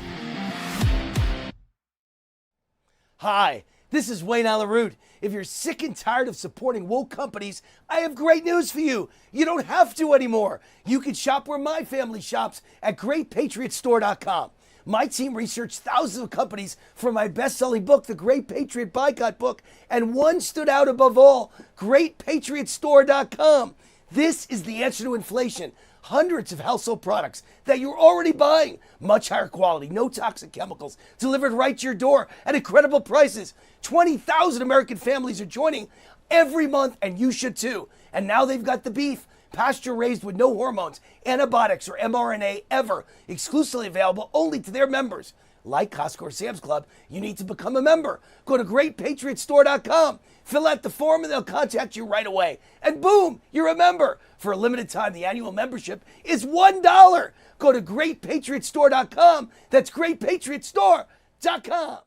Hi, this is Wayne Allyn Root. If you're sick and tired of supporting woke companies, I have great news for you. You don't have to anymore. You can shop where my family shops at GreatPatriotStore.com. My team researched thousands of companies for my best-selling book, The Great Patriot Boycott Book, and one stood out above all, GreatPatriotStore.com. This is the answer to inflation. hundreds of household products that you're already buying. Much higher quality, no toxic chemicals, delivered right to your door at incredible prices. 20,000 American families are joining every month, and you should too. And now they've got the beef, pasture raised with no hormones, antibiotics, or mRNA ever, exclusively available only to their members. Like Costco or Sam's Club, you need to become a member. Go to GreatPatriotStore.com, fill out the form, and they'll contact you right away. And boom, you're a member. For a limited time, the annual membership is $1. Go to GreatPatriotStore.com. That's GreatPatriotStore.com.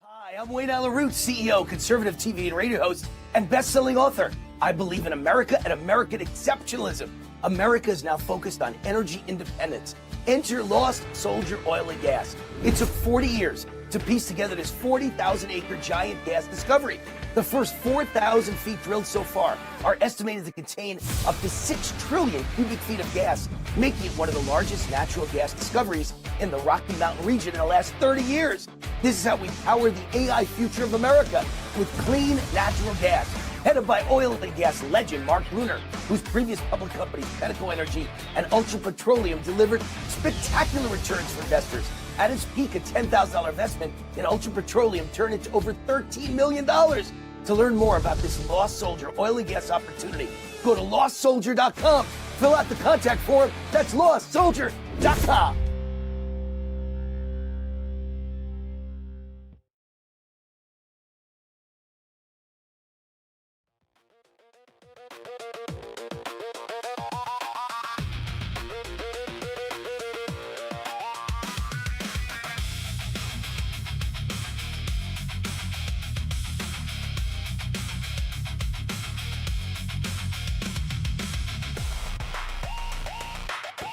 Hi, I'm Wayne Allyn Root, CEO, conservative TV and radio host, and best-selling author. I believe in America and American exceptionalism. America is now focused on energy independence. Enter Lost Soldier Oil and Gas. It took 40 years to piece together this 40,000-acre giant gas discovery. The first 4,000 feet drilled so far are estimated to contain up to 6 trillion cubic feet of gas, making it one of the largest natural gas discoveries in the Rocky Mountain region in the last 30 years. This is how we power the AI future of America, with clean natural gas. Headed by oil and gas legend Mark Lunar, whose previous public companies, Pinnacle Energy and Ultra Petroleum, delivered spectacular returns for investors. At its peak, a $10,000 investment in Ultra Petroleum turned into over $13 million. To learn more about this Lost Soldier oil and gas opportunity, go to lostsoldier.com. Fill out the contact form. That's lostsoldier.com.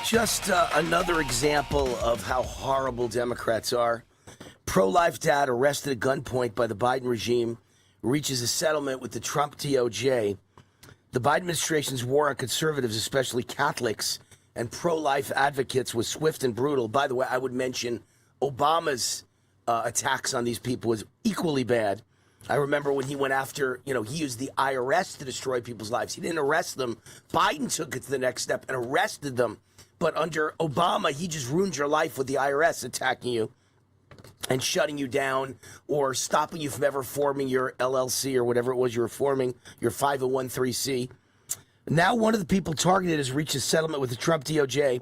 Just another example of how horrible Democrats are. Pro-life dad arrested at gunpoint by the Biden regime reaches a settlement with the Trump DOJ. The Biden administration's war on conservatives, especially Catholics and pro-life advocates, was swift and brutal. By the way, I would mention Obama's attacks on these people was equally bad. I remember when he went after, he used the IRS to destroy people's lives. He didn't arrest them. Biden took it to the next step and arrested them. But under Obama, he just ruined your life with the IRS attacking you and shutting you down or stopping you from ever forming your LLC or whatever it was you were forming, your 501(c)(3). Now one of the people targeted has reached a settlement with the Trump DOJ.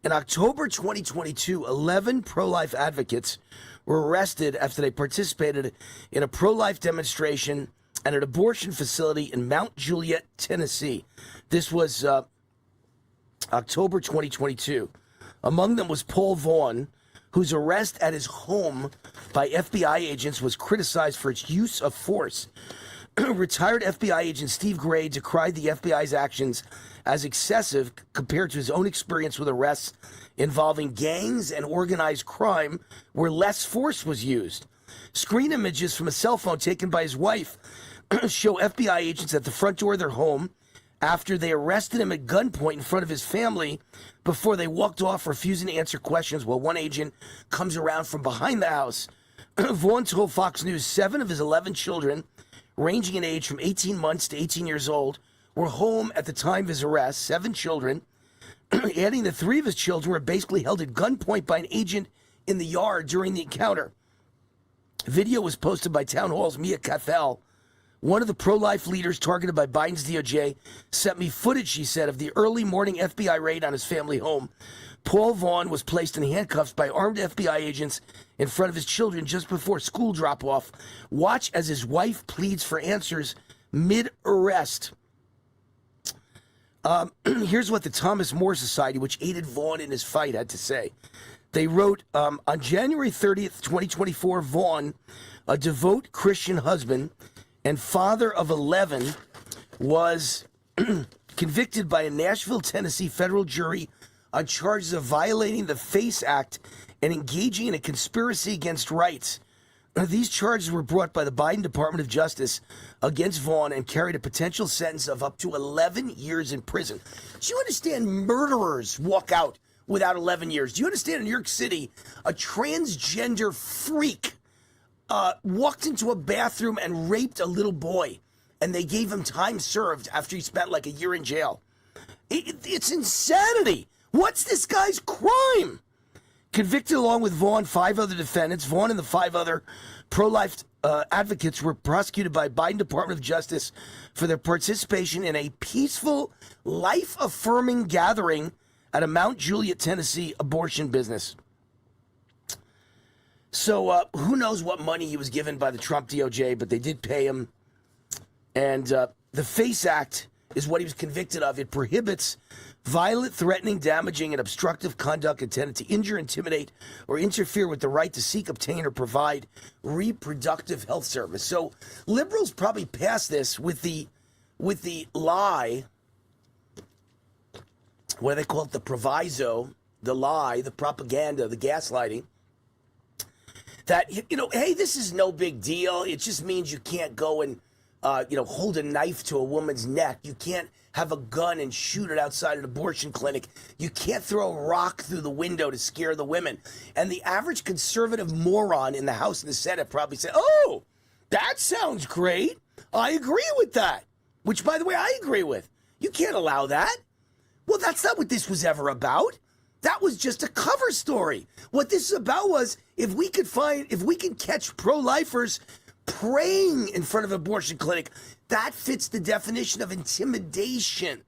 In October 2022, 11 pro-life advocates were arrested after they participated in a pro-life demonstration at an abortion facility in Mount Juliet, Tennessee. This was October 2022. Among them was Paul Vaughn, whose arrest at his home by FBI agents was criticized for its use of force. Retired FBI agent Steve Gray decried the FBI's actions as excessive compared to his own experience with arrests involving gangs and organized crime where less force was used. Screen images from a cell phone taken by his wife show FBI agents at the front door of their home after they arrested him at gunpoint in front of his family before they walked off, refusing to answer questions while one agent comes around from behind the house. Vaughn told Fox News 7 of his 11 children, ranging in age from 18 months to 18 years old, were home at the time of his arrest. 7 children, adding that 3 of his children were basically held at gunpoint by an agent in the yard during the encounter. Video was posted by Town Hall's Mia Cathell. One of the pro-life leaders targeted by Biden's DOJ sent me footage, she said, of the early morning FBI raid on his family home. Paul Vaughn was placed in handcuffs by armed FBI agents in front of his children just before school drop-off. Watch as his wife pleads for answers mid-arrest. Here's what the Thomas More Society, which aided Vaughn in his fight, had to say. They wrote, on January 30th, 2024, Vaughn, a devout Christian husband and father of 11, was convicted by a Nashville, Tennessee federal jury on charges of violating the FACE Act and engaging in a conspiracy against rights. These charges were brought by the Biden Department of Justice against Vaughn and carried a potential sentence of up to 11 years in prison. Do you understand murderers walk out without 11 years? Do you understand in New York City, a transgender freak walked into a bathroom and raped a little boy, and they gave him time served after he spent like a year in jail? It's insanity. What's this guy's crime? Convicted along with Vaughn, 5 other defendants. Vaughn and the 5 other pro-life advocates were prosecuted by Biden Department of Justice for their participation in a peaceful, life-affirming gathering at a Mount Juliet, Tennessee abortion business. So who knows what money he was given by the Trump DOJ, but they did pay him. And the FACE Act is what he was convicted of. It prohibits violent, threatening, damaging, and obstructive conduct intended to injure, intimidate, or interfere with the right to seek, obtain, or provide reproductive health service. So liberals probably passed this with the lie, what do they call it, the proviso, the lie, the propaganda, the gaslighting, that, hey, this is no big deal. It just means you can't go and, hold a knife to a woman's neck. You can't have a gun and shoot it outside an abortion clinic. You can't throw a rock through the window to scare the women. And the average conservative moron in the House and the Senate probably said, oh, that sounds great. I agree with that. Which, by the way, I agree with. You can't allow that. Well, that's not what this was ever about. That was just a cover story. What this is about was if we can catch pro-lifers praying in front of an abortion clinic, that fits the definition of intimidation.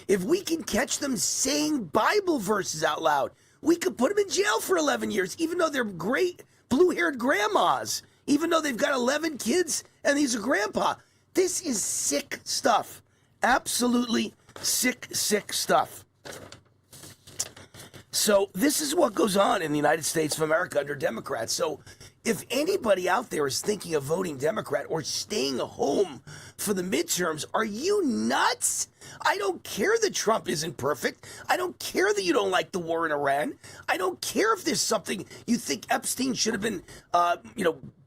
If we can catch them saying Bible verses out loud, we could put them in jail for 11 years, even though they're great blue-haired grandmas, even though they've got 11 kids and he's a grandpa. This is sick stuff. Absolutely sick stuff. So this is what goes on in the United States of America under Democrats. So if anybody out there is thinking of voting Democrat or staying home for the midterms, are you nuts? I don't care that Trump isn't perfect. I don't care that you don't like the war in Iran. I don't care if there's something you think Epstein should have been,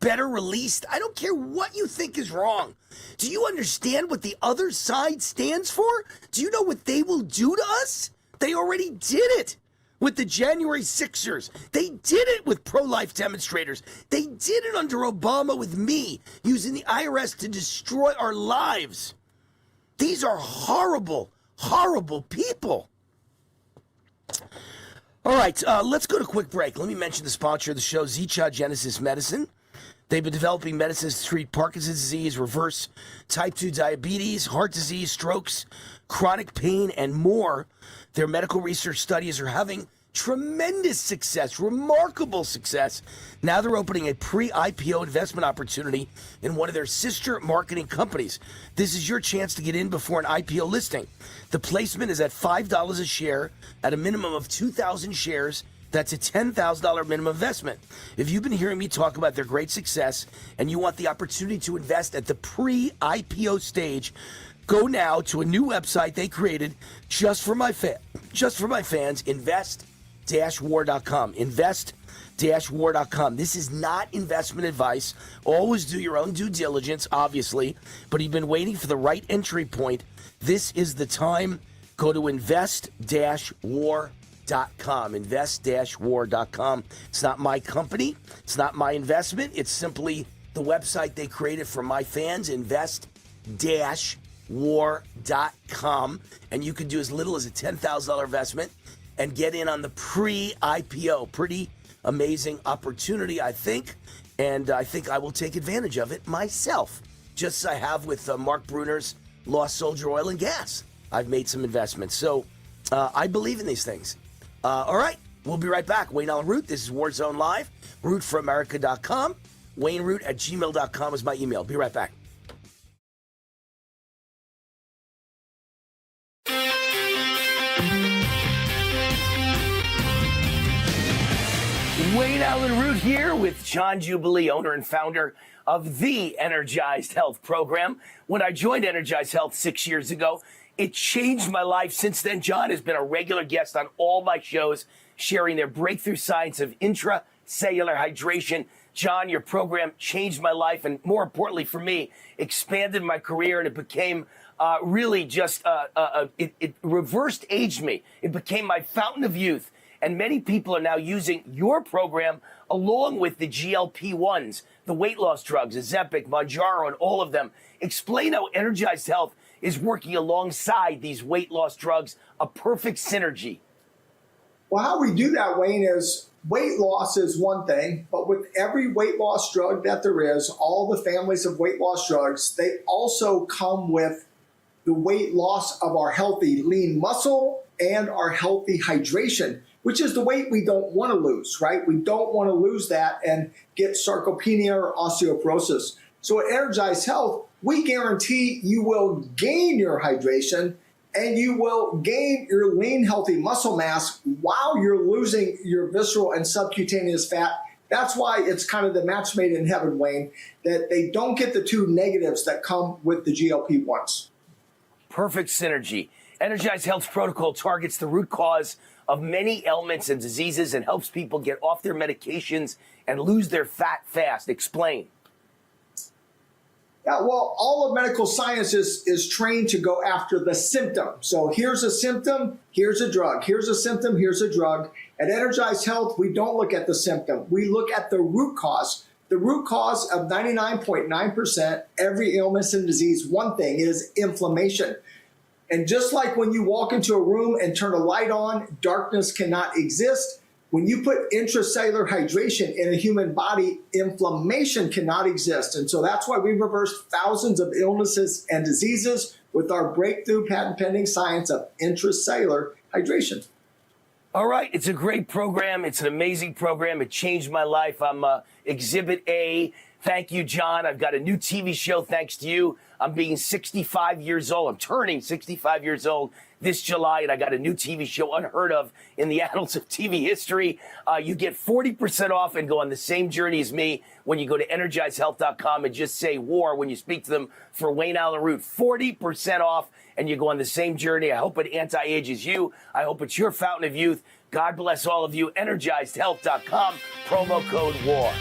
better released. I don't care what you think is wrong. Do you understand what the other side stands for? Do you know what they will do to us? They already did it with the January 6ers. They did it with pro-life demonstrators. They did it under Obama with me, using the IRS to destroy our lives. These are horrible, horrible people. All right, let's go to a quick break. Let me mention the sponsor of the show, Zicha Genesis Medicine. They've been developing medicines to treat Parkinson's disease, reverse type 2 diabetes, heart disease, strokes, chronic pain, and more. Their medical research studies are having tremendous success, remarkable success. Now they're opening a pre-IPO investment opportunity in one of their sister marketing companies. This is your chance to get in before an IPO listing. The placement is at $5 a share at a minimum of 2,000 shares. That's a $10,000 minimum investment. If you've been hearing me talk about their great success and you want the opportunity to invest at the pre-IPO stage, go now to a new website they created just for my fans, invest-war.com. Invest-war.com. This is not investment advice. Always do your own due diligence, obviously, but you've been waiting for the right entry point. This is the time. Go to invest-war.com. Invest-war.com. It's not my company. It's not my investment. It's simply the website they created for my fans, invest-war.com. And you can do as little as a $10,000 investment and get in on the pre-IPO. Pretty amazing opportunity, I think. And I think I will take advantage of it myself, just as I have with Mark Bruner's Lost Soldier Oil and Gas. I've made some investments. So I believe in these things. All right, we'll be right back. Wayne Allyn Root, this is Warzone Live, rootforamerica.com. WayneRoot@gmail.com is my email. Be right back. Wayne Allyn Root here with John Jubilee, owner and founder of the Energized Health program. When I joined Energized Health 6 years ago, it changed my life. Since then, John has been a regular guest on all my shows, sharing their breakthrough science of intracellular hydration. John, your program changed my life, and more importantly for me, expanded my career, and it became really just, it reversed aged me. It became my fountain of youth. And many people are now using your program along with the GLP-1s, the weight loss drugs, Ozempic, Mounjaro, and all of them. Explain how Energized Health is working alongside these weight loss drugs, a perfect synergy. Well, how we do that, Wayne, is weight loss is one thing, but with every weight loss drug that there is, all the families of weight loss drugs, they also come with the weight loss of our healthy lean muscle and our healthy hydration, which is the weight we don't want to lose, right? We don't want to lose that and get sarcopenia or osteoporosis. So at Energized Health, we guarantee you will gain your hydration and you will gain your lean, healthy muscle mass while you're losing your visceral and subcutaneous fat. That's why it's kind of the match made in heaven, Wayne, that they don't get the two negatives that come with the GLP-1s. Perfect synergy. Energized Health's protocol targets the root cause of many ailments and diseases and helps people get off their medications and lose their fat fast. Explain. Yeah, well, all of medical science is trained to go after the symptom. So here's a symptom, here's a drug. Here's a symptom, here's a drug. At Energized Health, we don't look at the symptom. We look at the root cause. The root cause of 99.9% every illness and disease, one thing is inflammation. And just like when you walk into a room and turn a light on, darkness cannot exist. When you put intracellular hydration in a human body, inflammation cannot exist. And so that's why we've reversed thousands of illnesses and diseases with our breakthrough patent pending science of intracellular hydration. All right. It's a great program. It's an amazing program. It changed my life. I'm Exhibit A. Thank you, John. I've got a new TV show thanks to you. I'm being 65 years old. I'm turning 65 years old this July, and I got a new TV show unheard of in the annals of TV history. You get 40% off and go on the same journey as me when you go to EnergizedHealth.com and just say war when you speak to them for Wayne Allyn Root. 40% off, and you go on the same journey. I hope it anti-ages you. I hope it's your fountain of youth. God bless all of you. EnergizedHealth.com, promo code WAR.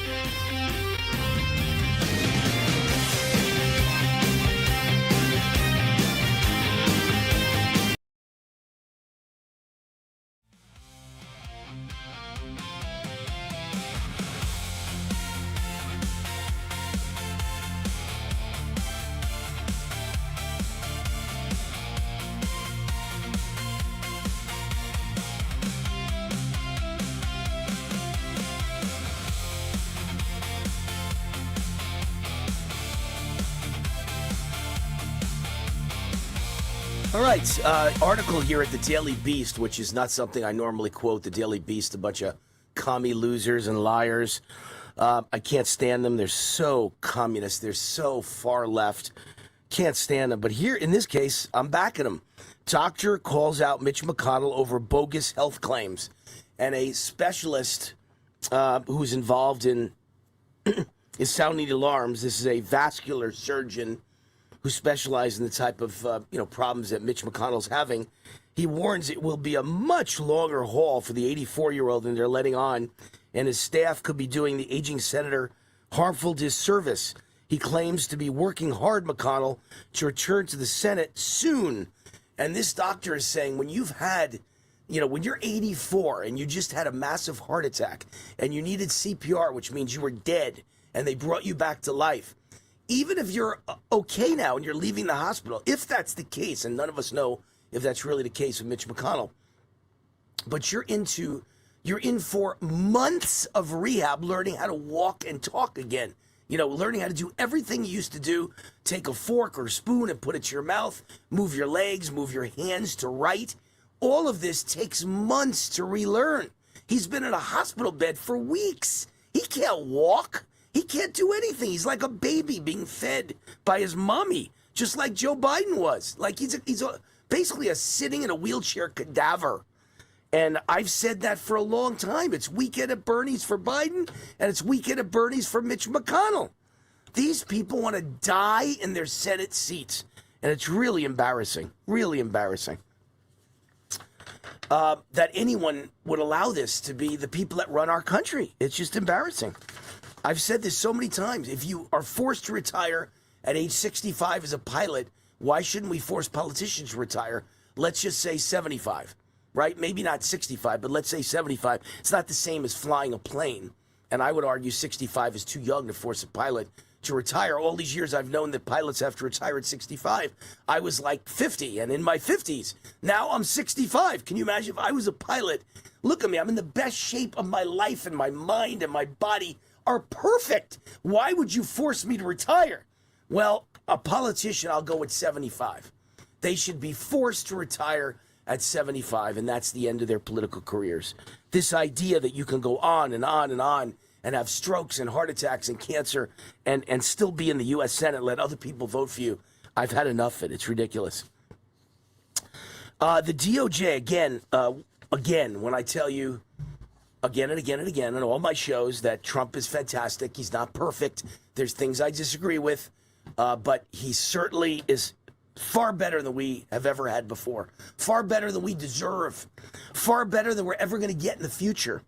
All right, article here at the Daily Beast, which is not something I normally quote. The Daily Beast, a bunch of commie losers and liars. I can't stand them. They're so communist. They're so far left. Can't stand them. But here, in this case, I'm backing them. Doctor calls out Mitch McConnell over bogus health claims. And a specialist who's involved in is sounding alarms. This is a vascular surgeon who specializes in the type of problems that Mitch McConnell's having. He warns it will be a much longer haul for the 84-year-old than they're letting on, and his staff could be doing the aging senator harmful disservice. He claims to be working hard, McConnell, to return to the Senate soon. And this doctor is saying when you've had, when you're 84 and you just had a massive heart attack and you needed CPR, which means you were dead, and they brought you back to life, even if you're okay now and you're leaving the hospital, if that's the case, and none of us know if that's really the case with Mitch McConnell, but you're in for months of rehab learning how to walk and talk again, learning how to do everything you used to do, take a fork or spoon and put it to your mouth, move your legs, move your hands to write. All of this takes months to relearn. He's been in a hospital bed for weeks. He can't walk. He can't do anything. He's like a baby being fed by his mommy, just like Joe Biden was. Like he's basically a sitting in a wheelchair cadaver. And I've said that for a long time. It's weekend at Bernie's for Biden, and it's weekend at Bernie's for Mitch McConnell. These people want to die in their Senate seats, and it's really embarrassing, really embarrassing. That anyone would allow this to be the people that run our country. It's just embarrassing. I've said this so many times. If you are forced to retire at age 65 as a pilot, why shouldn't we force politicians to retire? Let's just say 75. right? Maybe not 65, but let's say 75. It's not the same as flying a plane. And I would argue 65 is too young to force a pilot to retire. All these years I've known that pilots have to retire at 65. I was like 50 and in my 50s. Now I'm 65. Can you imagine if I was a pilot? Look at me. I'm in the best shape of my life, and my mind and my body are perfect. Why would you force me to retire? Well, a politician, I'll go at 75. They should be forced to retire at 75, and that's the end of their political careers. This idea that you can go on and on and on and have strokes and heart attacks and cancer and still be in the U.S. Senate, let other people vote for you. I've had enough of it. It's ridiculous. The DOJ, again, when I tell you again and again and again on all my shows that Trump is fantastic, he's not perfect. There's things I disagree with, but he certainly is far better than we have ever had before, far better than we deserve, far better than we're ever going to get in the future.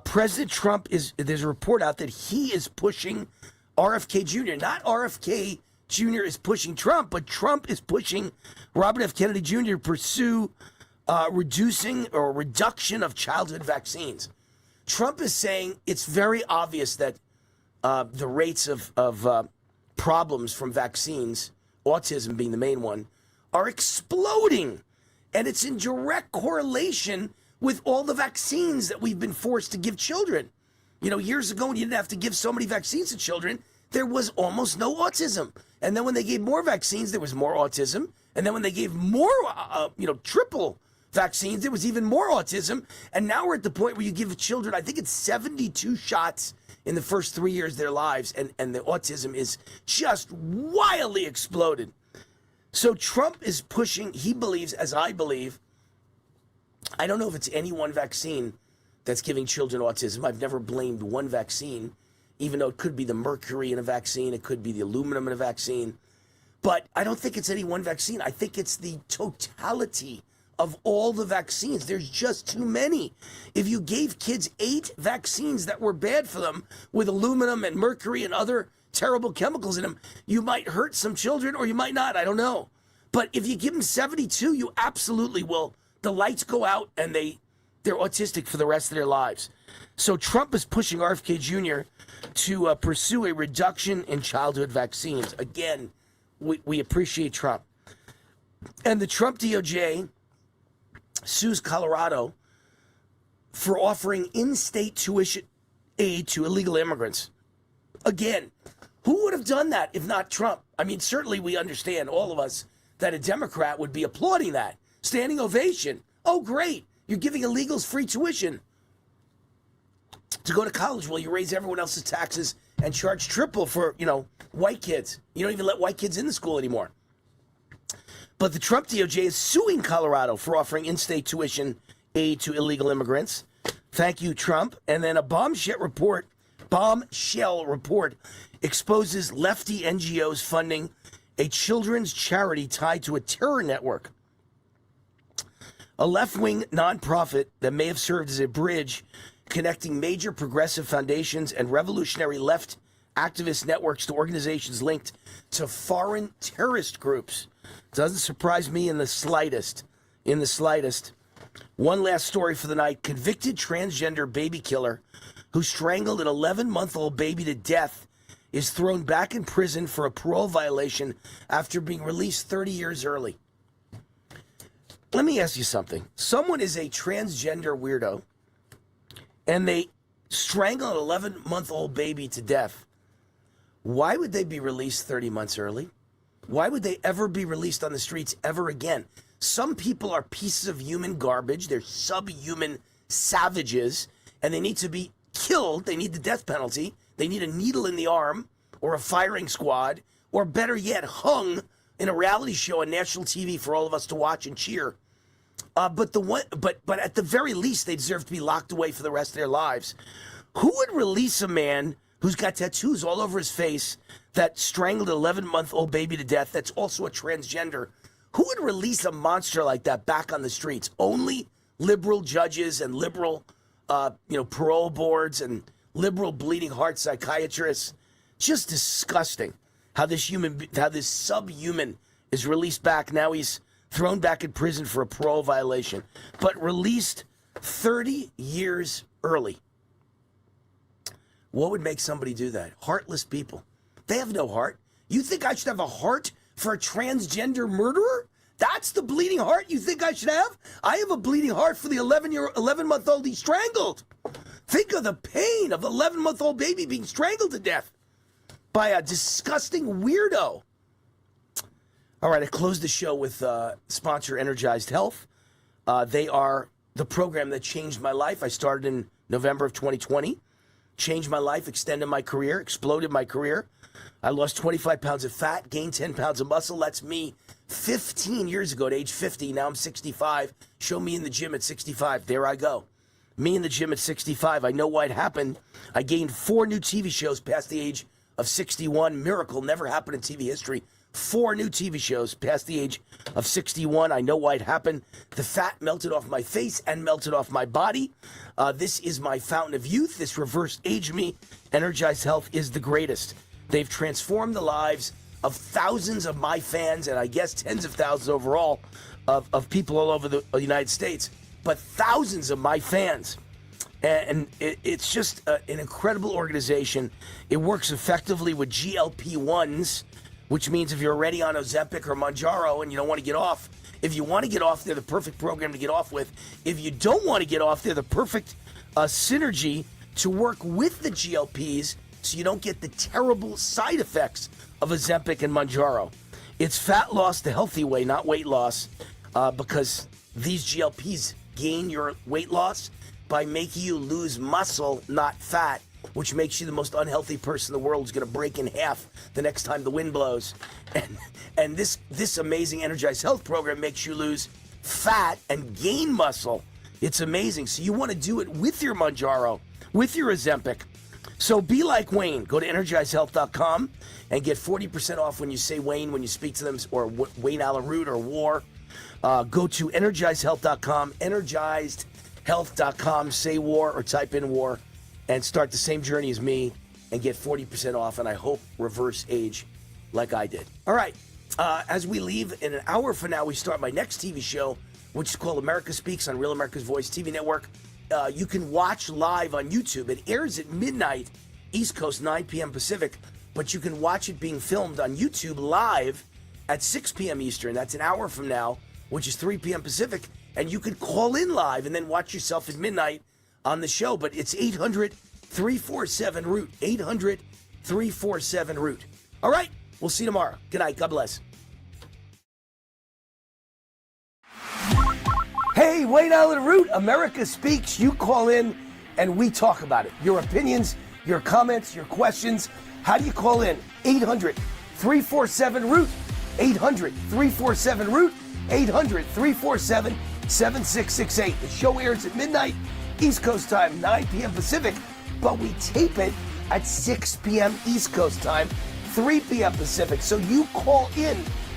President Trump there's a report out that he is pushing RFK Jr. Not RFK Jr. is pushing Trump, but Trump is pushing Robert F. Kennedy Jr. to pursue reduction of childhood vaccines. Trump is saying it's very obvious that the rates of problems from vaccines, autism being the main one, are exploding. And it's in direct correlation with all the vaccines that we've been forced to give children. You know, years ago when you didn't have to give so many vaccines to children, there was almost no autism. And then when they gave more vaccines, there was more autism. And then when they gave more, triple vaccines, there was even more autism. And now we're at the point where you give children, I think it's 72 shots in the first 3 years of their lives. And the autism is just wildly exploded. So Trump is pushing, he believes, as I believe, I don't know if it's any one vaccine that's giving children autism. I've never blamed one vaccine, even though it could be the mercury in a vaccine, it could be the aluminum in a vaccine. But I don't think it's any one vaccine. I think it's the totality of all the vaccines. There's just too many. If you gave kids 8 vaccines that were bad for them with aluminum and mercury and other terrible chemicals in them, you might hurt some children or you might not. I don't know. But if you give them 72, you absolutely will. The lights go out and they're autistic for the rest of their lives. So Trump is pushing RFK Jr. to pursue a reduction in childhood vaccines. Again, we appreciate Trump. And the Trump DOJ sues Colorado for offering in-state tuition aid to illegal immigrants. Again, who would have done that if not Trump? I mean, certainly we understand, all of us, that a Democrat would be applauding that. Standing ovation. Oh, great. You're giving illegals free tuition to go to college while you raise everyone else's taxes and charge triple for, white kids. You don't even let white kids in the school anymore. But the Trump DOJ is suing Colorado for offering in-state tuition aid to illegal immigrants. Thank you, Trump. And then a bombshell report exposes lefty NGOs funding a children's charity tied to a terror network. A left-wing nonprofit that may have served as a bridge connecting major progressive foundations and revolutionary left activist networks to organizations linked to foreign terrorist groups. Doesn't surprise me in the slightest. One last story for the night. Convicted transgender baby killer who strangled an 11-month-old baby to death is thrown back in prison for a parole violation after being released 30 years early. Let me ask you something. Someone is a transgender weirdo and they strangle an 11-month-old baby to death. Why would they be released 30 months early? Why would they ever be released on the streets ever again? Some people are pieces of human garbage. They're subhuman savages, and they need to be killed. They need the death penalty. They need a needle in the arm or a firing squad, or better yet, hung in a reality show on national TV for all of us to watch and cheer. But at the very least, they deserve to be locked away for the rest of their lives. Who would release a man who's got tattoos all over his face that strangled an 11-month-old baby to death that's also a transgender? Who would release a monster like that back on the streets? Only liberal judges and liberal, parole boards and liberal bleeding heart psychiatrists. Just disgusting how this subhuman is released back. Now he's thrown back in prison for a parole violation, but released 30 years early. What would make somebody do that? Heartless people. They have no heart. You think I should have a heart for a transgender murderer? That's the bleeding heart you think I should have? I have a bleeding heart for the 11-month-old he strangled. Think of the pain of the 11-month-old baby being strangled to death by a disgusting weirdo. All right, I closed the show with sponsor Energized Health. They are the program that changed my life. I started in November of 2020. Changed my life, extended my career, exploded my career. I lost 25 pounds of fat, gained 10 pounds of muscle. That's me 15 years ago at age 50. Now I'm 65. Show me in the gym at 65. There I go. Me in the gym at 65. I know why it happened. I gained 4 new TV shows past the age of 61. Miracle, never happened in TV history. 4 new TV shows past the age of 61. I know why it happened. The fat melted off my face and melted off my body. This is my fountain of youth. This reverse aged me. Energized Health is the greatest. They've transformed the lives of thousands of my fans, and I guess tens of thousands overall of people all over the United States, but thousands of my fans. And it's just an incredible organization. It works effectively with GLP-1s, which means if you're already on Ozempic or Mounjaro and you don't want to get off, if you want to get off, they're the perfect program to get off with. If you don't want to get off, they're the perfect synergy to work with the GLPs so you don't get the terrible side effects of Ozempic and Mounjaro. It's fat loss the healthy way, not weight loss, because these GLPs gain your weight loss by making you lose muscle, not fat, which makes you the most unhealthy person in the world who's going to break in half the next time the wind blows. And this amazing Energized Health program makes you lose fat and gain muscle. It's amazing. So you want to do it with your Mounjaro, with your Ozempic. So be like Wayne. Go to EnergizedHealth.com and get 40% off when you say Wayne, when you speak to them, or Wayne Allyn Root or War. Go to EnergizedHealth.com, EnergizedHealth.com, say War or type in War, and start the same journey as me and get 40% off, and I hope reverse age like I did. All right, as we leave, in an hour from now, we start my next TV show, which is called America Speaks on Real America's Voice TV Network. You can watch live on YouTube. It airs at midnight, East Coast, 9 p.m. Pacific, but you can watch it being filmed on YouTube live at 6 p.m. Eastern. That's an hour from now, which is 3 p.m. Pacific, and you could call in live and then watch yourself at midnight on the show, but it's 800-347-ROOT, 800-347-ROOT. All right, we'll see you tomorrow. Good night. God bless. Hey, Wayne Allyn Root, America Speaks. You call in and we talk about it. Your opinions, your comments, your questions. How do you call in? 800-347-ROOT, 800-347-ROOT, 800-347-7668. The show airs at midnight, East Coast time, 9 p.m. Pacific, but we tape it at 6 p.m. East Coast time, 3 p.m. Pacific. So you call in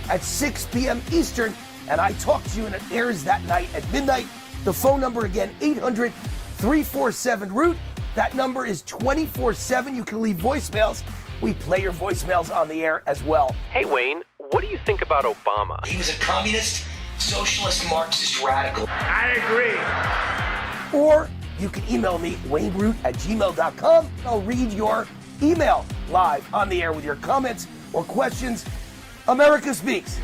at 6 p.m. Eastern, and I talk to you, and it airs that night at midnight. The phone number again, 800-347-ROOT. That number is 24/7. You can leave voicemails. We play your voicemails on the air as well. Hey, Wayne, what do you think about Obama? He was a communist, socialist, Marxist radical. I agree. Or you can email me, wayneroot@gmail.com. I'll read your email live on the air with your comments or questions. America Speaks.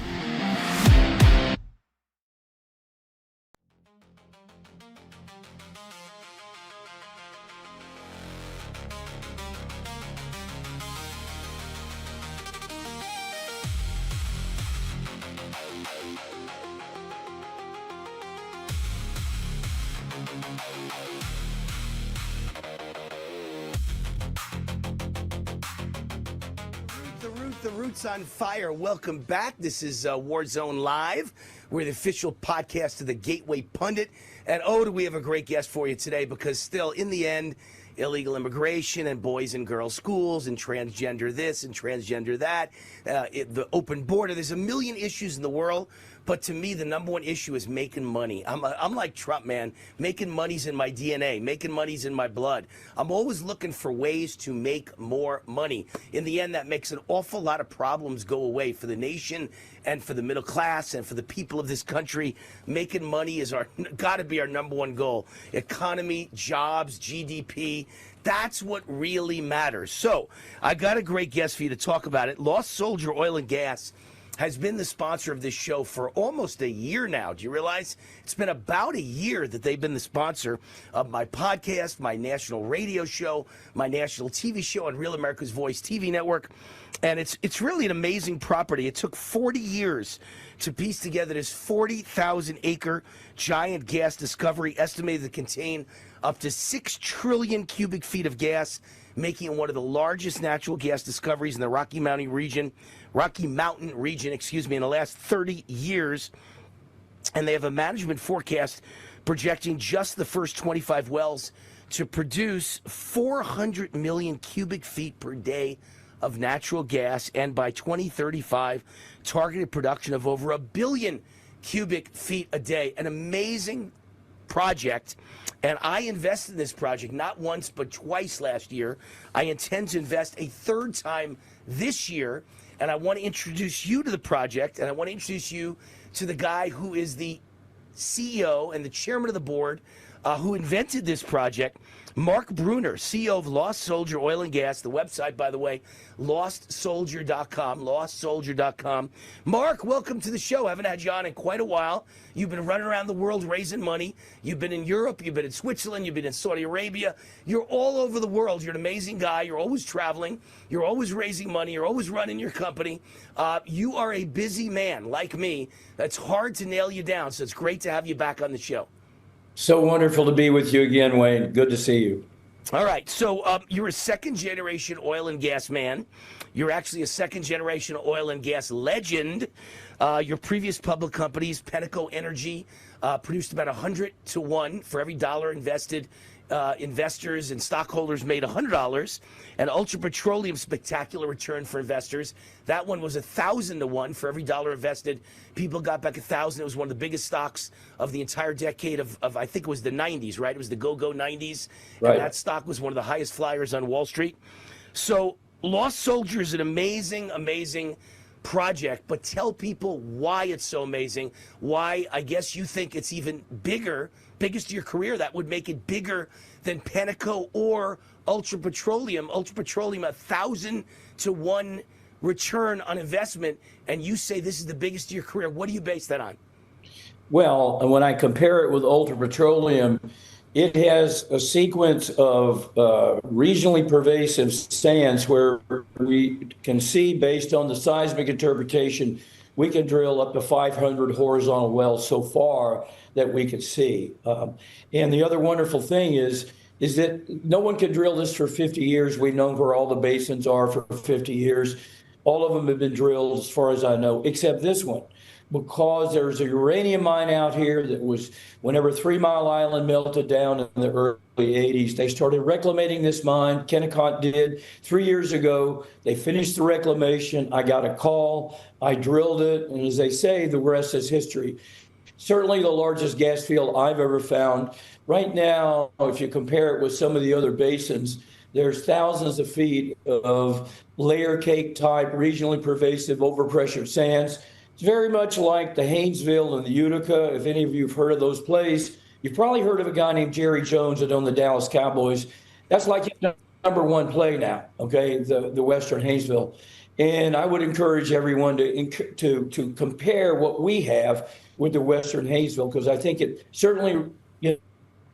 The Root's on fire. Welcome back. This is Warzone Live. We're the official podcast of the Gateway Pundit. And do we have a great guest for you today, because still, in the end, illegal immigration and boys and girls schools and transgender this and transgender that, the open border. There's a million issues in the world But to me, the number one issue is making money. I'm like Trump, man. Making money's in my DNA. Making money's in my blood. I'm always looking for ways to make more money. In the end, that makes an awful lot of problems go away for the nation and for the middle class and for the people of this country. Making money is got to be our number one goal. Economy, jobs, GDP. That's what really matters. So I got a great guest for you to talk about it. Lost Soldier Oil and Gas has been the sponsor of this show for almost a year now. Do you realize? It's been about a year that they've been the sponsor of my podcast, my national radio show, my national TV show on Real America's Voice TV network. And it's really an amazing property. It took 40 years to piece together this 40,000-acre giant gas discovery, estimated to contain up to 6 trillion cubic feet of gas, making it one of the largest natural gas discoveries in the Rocky Mountain region, in the last 30 years. And they have a management forecast projecting just the first 25 wells to produce 400 million cubic feet per day of natural gas, and by 2035, targeted production of over 1 billion cubic feet a day. An amazing project. And I invested in this project not once but twice last year. I intend to invest a third time this year. And I want to introduce you to the project, and I want to introduce you to the guy who is the CEO and the chairman of the board who invented this project, Mark Bruner, CEO of Lost Soldier Oil and Gas. The website, by the way, lostsoldier.com. Mark, welcome to the show. I haven't had you on in quite a while. You've been running around the world raising money. You've been in Europe. You've been in Switzerland. You've been in Saudi Arabia. You're all over the world. You're an amazing guy. You're always traveling. You're always raising money. You're always running your company. You are a busy man like me. That's hard to nail you down, so it's great to have you back on the show. So wonderful to be with you again, Wayne. Good to see you. All right. So you're a second-generation oil and gas man. You're actually a second-generation oil and gas legend. Your previous public companies, Penteco Energy, produced about 100 to 1 for every dollar invested. Investors and stockholders made $100, and Ultra Petroleum, spectacular return for investors. That one was 1,000 to 1 for every dollar invested. People got back 1,000. It was one of the biggest stocks of the entire decade of I think it was the 90s, right? It was the go-go 90s. Right. And that stock was one of the highest flyers on Wall Street. So Lost Soldier is an amazing, amazing project, but tell people why it's so amazing, why I guess you think it's even biggest of your career, that would make it bigger than Penteco or Ultra Petroleum. Ultra Petroleum, 1,000 to 1 return on investment, and you say this is the biggest of your career. What do you base that on? Well, when I compare it with Ultra Petroleum, it has a sequence of regionally pervasive sands where we can see, based on the seismic interpretation, we can drill up to 500 horizontal wells so far that we could see. And the other wonderful thing is that no one could drill this for 50 years. We've known where all the basins are for 50 years. All of them have been drilled, as far as I know, except this one, because there's a uranium mine out here that was, whenever 3 Mile Island melted down in the early 80s, they started reclamating this mine. Kennecott did 3 years ago. They finished the reclamation. I got a call. I drilled it. And as they say, the rest is history. Certainly the largest gas field I've ever found. Right now, if you compare it with some of the other basins, there's thousands of feet of layer cake type, regionally pervasive, overpressure sands. It's very much like the Haynesville and the Utica. If any of you have heard of those plays, you've probably heard of a guy named Jerry Jones that owned the Dallas Cowboys. That's like his #1 play now, okay, the Western Haynesville. And I would encourage everyone to compare what we have with the Western Haynesville, because I think it certainly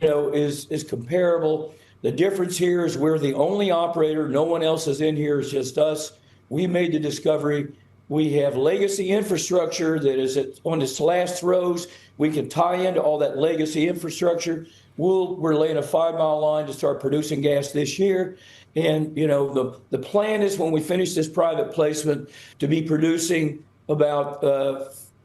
is comparable. The difference here is we're the only operator. No one else is in here. It's just us. We made the discovery. We have legacy infrastructure that is on its last throws. We can tie into all that legacy infrastructure. We're laying a 5 Mile line to start producing gas this year. And, the plan is, when we finish this private placement, to be producing about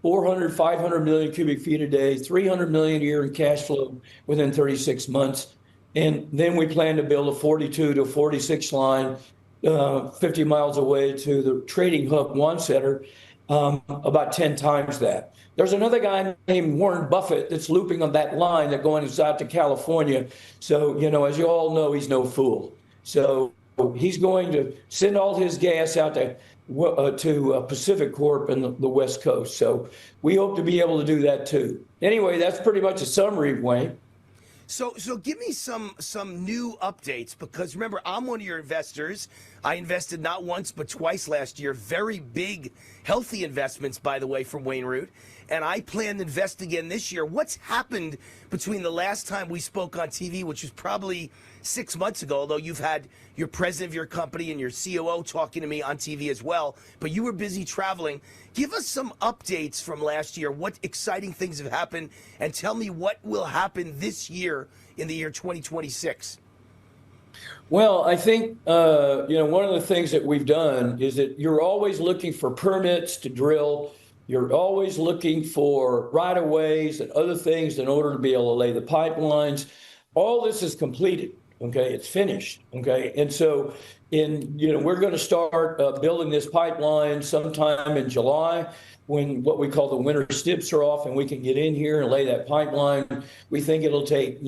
500 million cubic feet a day, 300 million a year in cash flow within 36 months. And then we plan to build a 42 to 46 line 50 miles away to the Trading Hub One Center. about 10 times that. There's another guy named Warren Buffett that's looping on that line that going out to California. So, as you all know, he's no fool. So he's going to send all his gas out to Pacific Corp and the West Coast. So we hope to be able to do that too. Anyway, that's pretty much a summary, Wayne. So give me some new updates, because remember, I'm one of your investors. I invested not once but twice last year. Very big, healthy investments, by the way, from Wayne Root. And I plan to invest again this year. What's happened between the last time we spoke on TV, which was probably 6 months ago, although you've had your president of your company and your COO talking to me on TV as well, but you were busy traveling. Give us some updates from last year. What exciting things have happened, and tell me what will happen this year in the year 2026. Well, I think, one of the things that we've done is that you're always looking for permits to drill. You're always looking for right-of-ways and other things in order to be able to lay the pipelines. All this is completed. Okay, it's finished. Okay, and so we're going to start building this pipeline sometime in July, when what we call the winter stips are off, and we can get in here and lay that pipeline. We think it'll take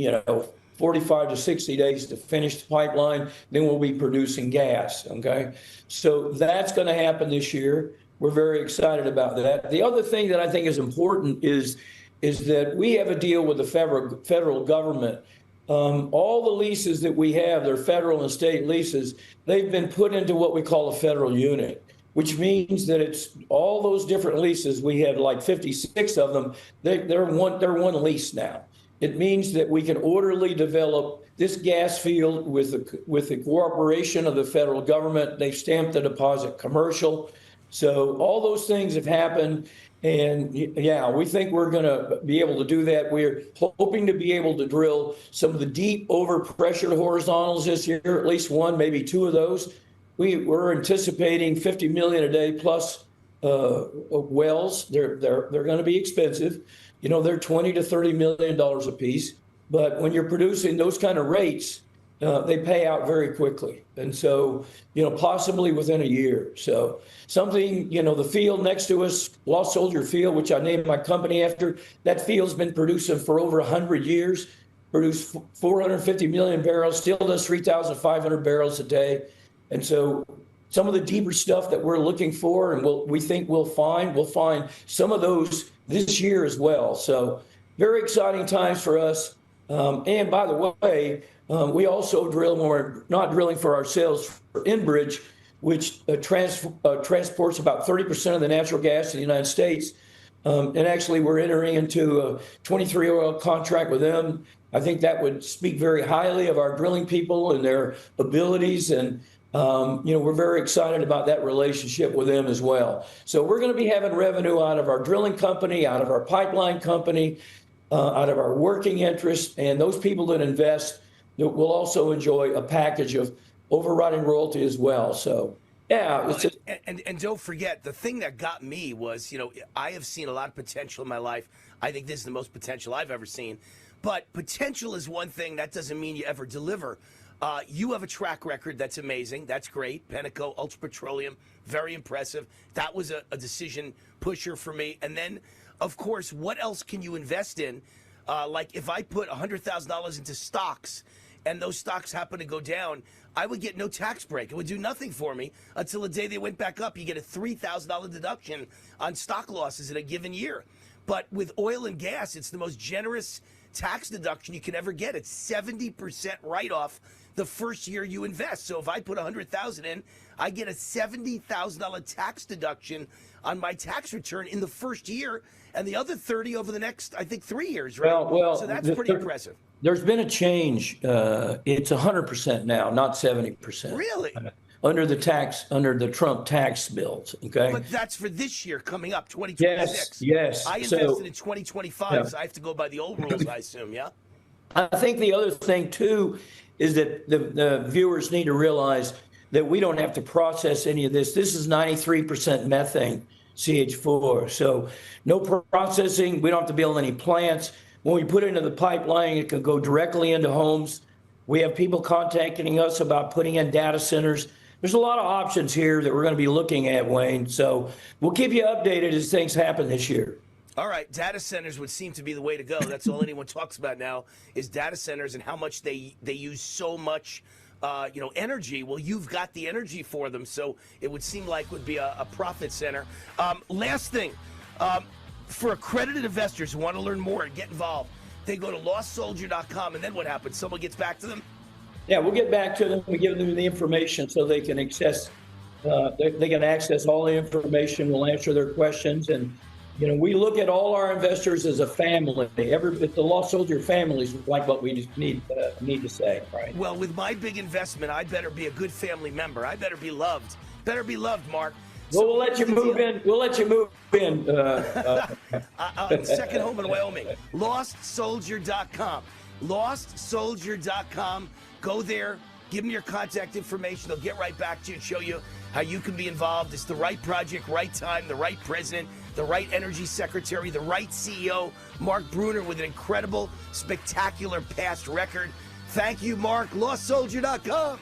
45 to 60 days to finish the pipeline. Then we'll be producing gas. Okay, so that's going to happen this year. We're very excited about that. The other thing that I think is important is that we have a deal with the federal government. All the leases that we have, they're federal and state leases, they've been put into what we call a federal unit, which means that it's all those different leases. We had like 56 of them. They're one lease now. It means that we can orderly develop this gas field with the cooperation of the federal government. They've stamped the deposit commercial. So all those things have happened. And yeah, we think we're going to be able to do that. We're hoping to be able to drill some of the deep overpressured horizontals this year, at least one, maybe two of those. We're anticipating 50 million a day plus wells. They're going to be expensive. They're 20 to 30 million dollars a piece. But when you're producing those kind of rates, they pay out very quickly. And so, possibly within a year. So something, the field next to us, Lost Soldier Field, which I named my company after, that field's been producing for over 100 years, produced 450 million barrels, still does 3,500 barrels a day. And so some of the deeper stuff that we're looking for and we think we'll find some of those this year as well. So very exciting times for us. And by the way, we also drill when we're not drilling for ourselves for Enbridge, which transports about 30% of the natural gas in the United States. And actually, we're entering into a 23-oil contract with them. I think that would speak very highly of our drilling people and their abilities. And, we're very excited about that relationship with them as well. So we're going to be having revenue out of our drilling company, out of our pipeline company, out of our working interest. And those people that invest will also enjoy a package of overriding royalty as well. So, yeah. And don't forget, the thing that got me was, I have seen a lot of potential in my life. I think this is the most potential I've ever seen. But potential is one thing. That doesn't mean you ever deliver. You have a track record that's amazing. That's great. Penteco, Ultra Petroleum, very impressive. That was a decision pusher for me. And then, of course, what else can you invest in? Like if I put $100,000 into stocks and those stocks happen to go down, I would get no tax break. It would do nothing for me until the day they went back up. You get a $3,000 deduction on stock losses in a given year. But with oil and gas, it's the most generous tax deduction you can ever get. It's 70% write-off the first year you invest. So if I put $100,000 in, I get a $70,000 tax deduction on my tax return in the first year, and the other 30 over the next, I think, 3 years, right? Well, so that's pretty impressive. There's been a change. It's 100% now, not 70%. Really? Under the Trump tax bills, okay? But that's for this year coming up, 2026. Yes. I invested in 2025, so I have to go by the old rules, I assume, yeah? I think the other thing, too, is that the viewers need to realize that we don't have to process any of this. This is 93% methane, CH4. So no processing. We don't have to build any plants. When we put it into the pipeline, it can go directly into homes. We have people contacting us about putting in data centers. there's a lot of options here that we're going to be looking at, Wayne. So we'll keep you updated as things happen this year. All right, data centers would seem to be the way to go. That's all anyone talks about now is data centers and how much they use so much, energy. Well, you've got the energy for them, so it would seem like would be a profit center. Last thing, for accredited investors who want to learn more and get involved, they go to lostsoldier.com, and then what happens? Someone gets back to them? Yeah, we'll get back to them. We give them the information so they can access. They can access all the information. We'll answer their questions, and we look at all our investors as a family. The Lost Soldier families like what we need to say, right? Well, with my big investment, I better be a good family member. I better be loved. Better be loved, Mark. Well, we'll let you move in. We'll let you move in. Second home in Wyoming. LostSoldier.com. LostSoldier.com. Go there. Give them your contact information. They'll get right back to you and show you how you can be involved. It's the right project, right time, the right president, the right energy secretary, the right CEO. Mark Bruner with an incredible, spectacular past record. Thank you, Mark. LostSoldier.com.